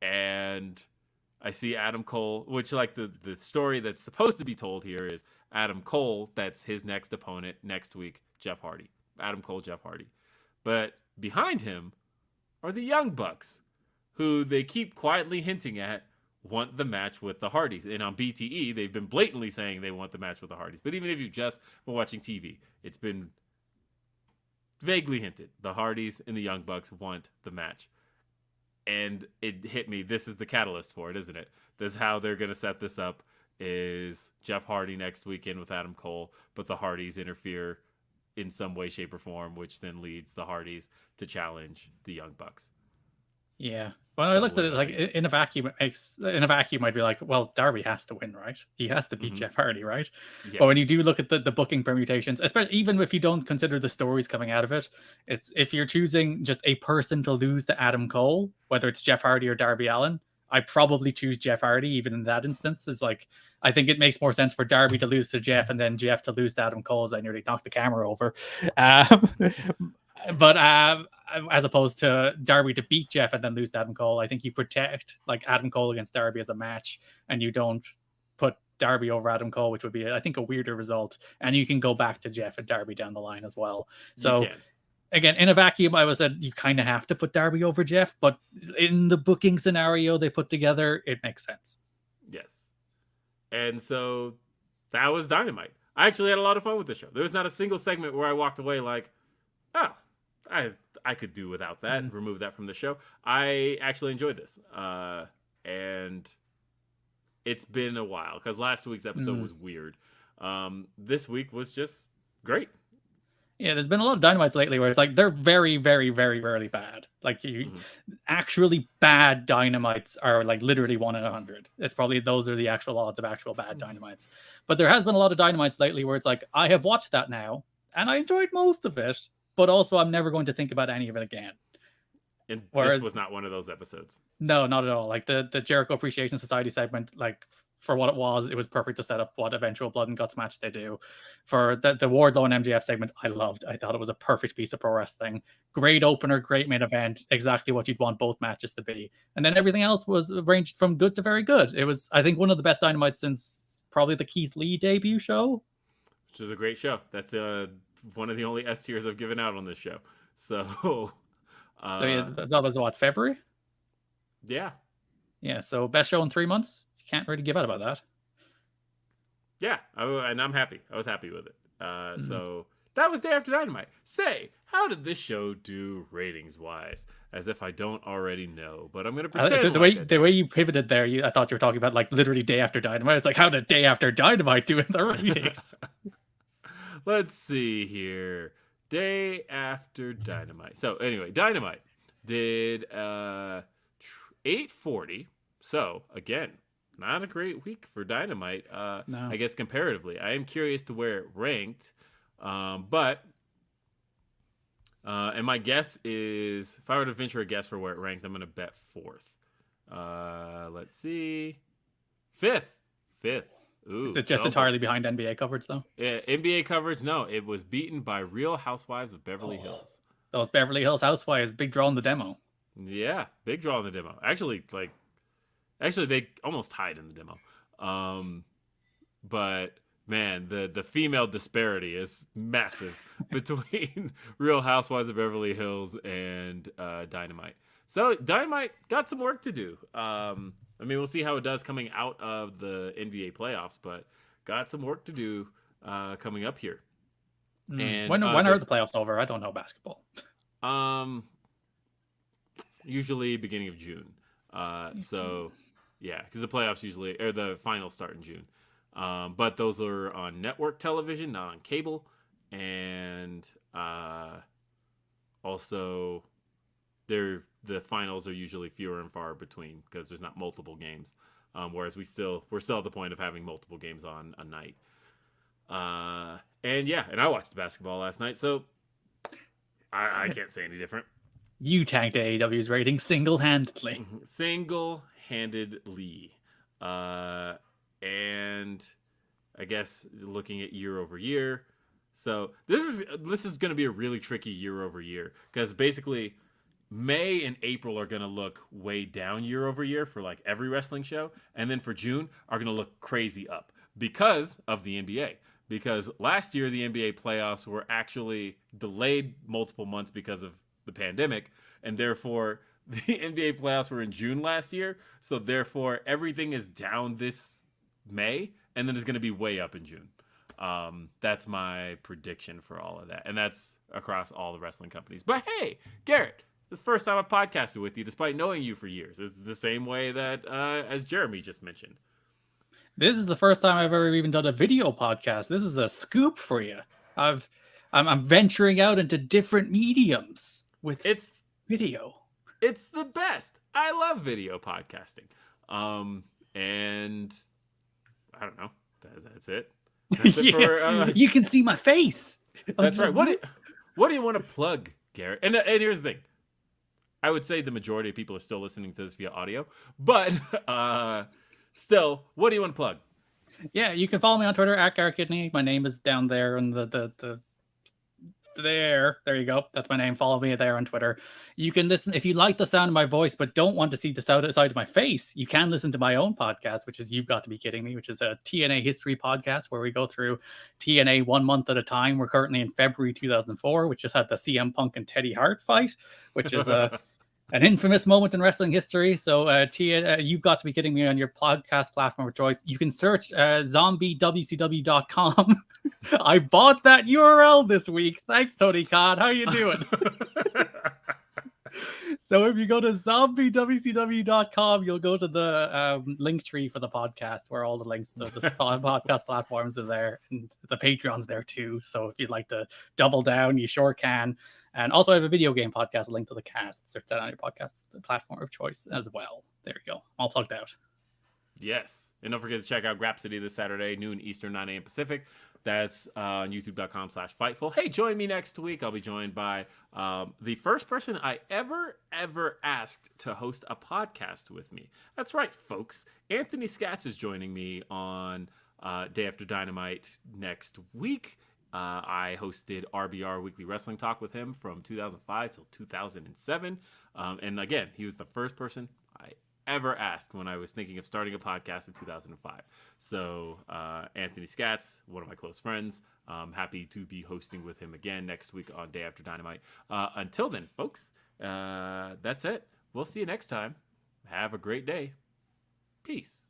And I see Adam Cole, which, like, the story that's supposed to be told here is Adam Cole, that's his next opponent next week, Jeff Hardy. Adam Cole, Jeff Hardy. But behind him are the Young Bucks, who they keep quietly hinting at want the match with the Hardys. And on BTE, they've been blatantly saying they want the match with the Hardys. But even if you've just been watching TV, it's been vaguely hinted. The Hardys and the Young Bucks want the match. And it hit me. This is the catalyst for it, isn't it? This is how they're going to set this up, is Jeff Hardy next weekend with Adam Cole, but the Hardys interfere in some way, shape, or form, which then leads the Hardys to challenge the Young Bucks.
Yeah. Well, I looked at it like in a vacuum. I'd be like, well, Darby has to win, right? He has to beat Jeff Hardy, right? Yes. But when you do look at the booking permutations, especially even if you don't consider the stories coming out of it, it's if you're choosing just a person to lose to Adam Cole, whether it's Jeff Hardy or Darby Allin, I probably choose Jeff Hardy even in that instance. Is like, I think it makes more sense for Darby to lose to Jeff and then Jeff to lose to Adam Cole, as I nearly knocked the camera over. But as opposed to Darby to beat Jeff and then lose to Adam Cole, I think you protect like Adam Cole against Darby as a match, and you don't put Darby over Adam Cole, which would be, I think, a weirder result. And you can go back to Jeff and Darby down the line as well. So again, in a vacuum, I would say you kind of have to put Darby over Jeff, but in the booking scenario they put together, it makes sense.
Yes. And so that was Dynamite. I actually had a lot of fun with the show. There was not a single segment where I walked away like, oh, I could do without that, remove that from the show. I actually enjoyed this. And it's been a while because last week's episode was weird. This week was just great.
Yeah, there's been a lot of Dynamites lately where it's like they're very, very, very rarely bad. Like actually bad Dynamites are like literally 1 in 100. It's probably those are the actual odds of actual bad Dynamites. But there has been a lot of Dynamites lately where it's like I have watched that now and I enjoyed most of it, but also I'm never going to think about any of it again.
And this was not one of those episodes.
No, not at all. Like the Jericho Appreciation Society segment, like for what it was perfect to set up what eventual Blood and Guts match they do. For the Wardlow and MJF segment, I loved. I thought it was a perfect piece of pro wrestling. Great opener, great main event, exactly what you'd want both matches to be. And then everything else was ranged from good to very good. It was, I think, one of the best Dynamites since probably the Keith Lee debut show.
Which is a great show. That's one of the only S tiers I've given out on this show. So...
so yeah, that was what, February?
Yeah.
Yeah, so best show in 3 months. You can't really give out about that.
Yeah, and I'm happy. I was happy with it. So that was Day After Dynamite. Say, how did this show do ratings-wise? As if I don't already know, but I'm going to pretend
the way you pivoted there, I thought you were talking about like literally Day After Dynamite. It's like, how did Day After Dynamite do in the ratings?
Let's see here. Day After Dynamite. So anyway, Dynamite did 840. So again, not a great week for Dynamite. No. I guess comparatively, I am curious to where it ranked. But and my guess is, if I were to venture a guess for where it ranked, I'm going to bet 4th. Let's see, 5th. Ooh,
is it just entirely behind NBA coverage, though?
Yeah, NBA coverage, no. It was beaten by Real Housewives of Beverly Hills.
Those Beverly Hills Housewives, big draw in the demo.
Yeah, big draw in the demo. Actually, they almost tied in the demo. But, man, the female disparity is massive between Real Housewives of Beverly Hills and Dynamite. So, Dynamite got some work to do. I mean, we'll see how it does coming out of the NBA playoffs, but got some work to do coming up here. And
when are the playoffs over? I don't know basketball.
Usually beginning of June. So, yeah, because the playoffs or the finals start in June. But those are on network television, not on cable. And also, the finals are usually fewer and far between because there's not multiple games. Whereas we're still at the point of having multiple games on a night. And I watched basketball last night, so I can't say any different.
You tanked AEW's rating single-handedly.
Single-handedly. And I guess looking at year over year. So this is going to be a really tricky year over year because basically May and April are going to look way down year over year for like every wrestling show. And then for June are going to look crazy up because of the NBA. Because last year, the NBA playoffs were actually delayed multiple months because of the pandemic. And therefore, the NBA playoffs were in June last year. So therefore, everything is down this May. And then it's going to be way up in June. That's my prediction for all of that. And that's across all the wrestling companies. But hey, Garrett. It's the first time I've podcasted with you, despite knowing you for years. It's the same way that as Jeremy just mentioned.
This is the first time I've ever even done a video podcast. This is a scoop for you. I'm venturing out into different mediums with video.
It's the best. I love video podcasting. And I don't know. That's it. That's it for,
you can see my face.
That's right. What do you want to plug, Garrett? And here's the thing. I would say the majority of people are still listening to this via audio, but still, what do you want to plug?
Yeah, you can follow me on Twitter at Garrett Kidney. My name is down there in the there you go. That's my name. Follow me there on Twitter. You can listen if you like the sound of my voice but don't want to see the side of my face. You can listen to my own podcast, which is You've Got to Be Kidding Me, which is a TNA history podcast where we go through TNA 1 month at a time. We're currently in February 2004, which just had the CM Punk and Teddy Hart fight, which is an infamous moment in wrestling history. So You've Got to Be Kidding Me on your podcast platform of choice. You can search zombiewcw.com. I bought that URL this week. Thanks, Tony Khan. How you doing? So if you go to zombiewcw.com, you'll go to the link tree for the podcast where all the links to the podcast platforms are there. And the Patreon's there too. So if you'd like to double down, you sure can. And also I have a video game podcast linked to the cast. Search that on your podcast platform of choice as well. There you go. All plugged out.
Yes. And don't forget to check out Grapsody this Saturday, noon Eastern, 9 a.m. Pacific. That's on youtube.com/Fightful. Hey, join me next week. I'll be joined by the first person I ever asked to host a podcast with me. That's right, folks. Anthony Scatz is joining me on Day After Dynamite next week. I hosted RBR Weekly Wrestling Talk with him from 2005 till 2007. And again, he was the first person I ever asked when I was thinking of starting a podcast in 2005. So Anthony Scatz, one of my close friends, happy to be hosting with him again next week on Day After Dynamite. Until then, folks, that's it. We'll see you next time. Have a great day. Peace.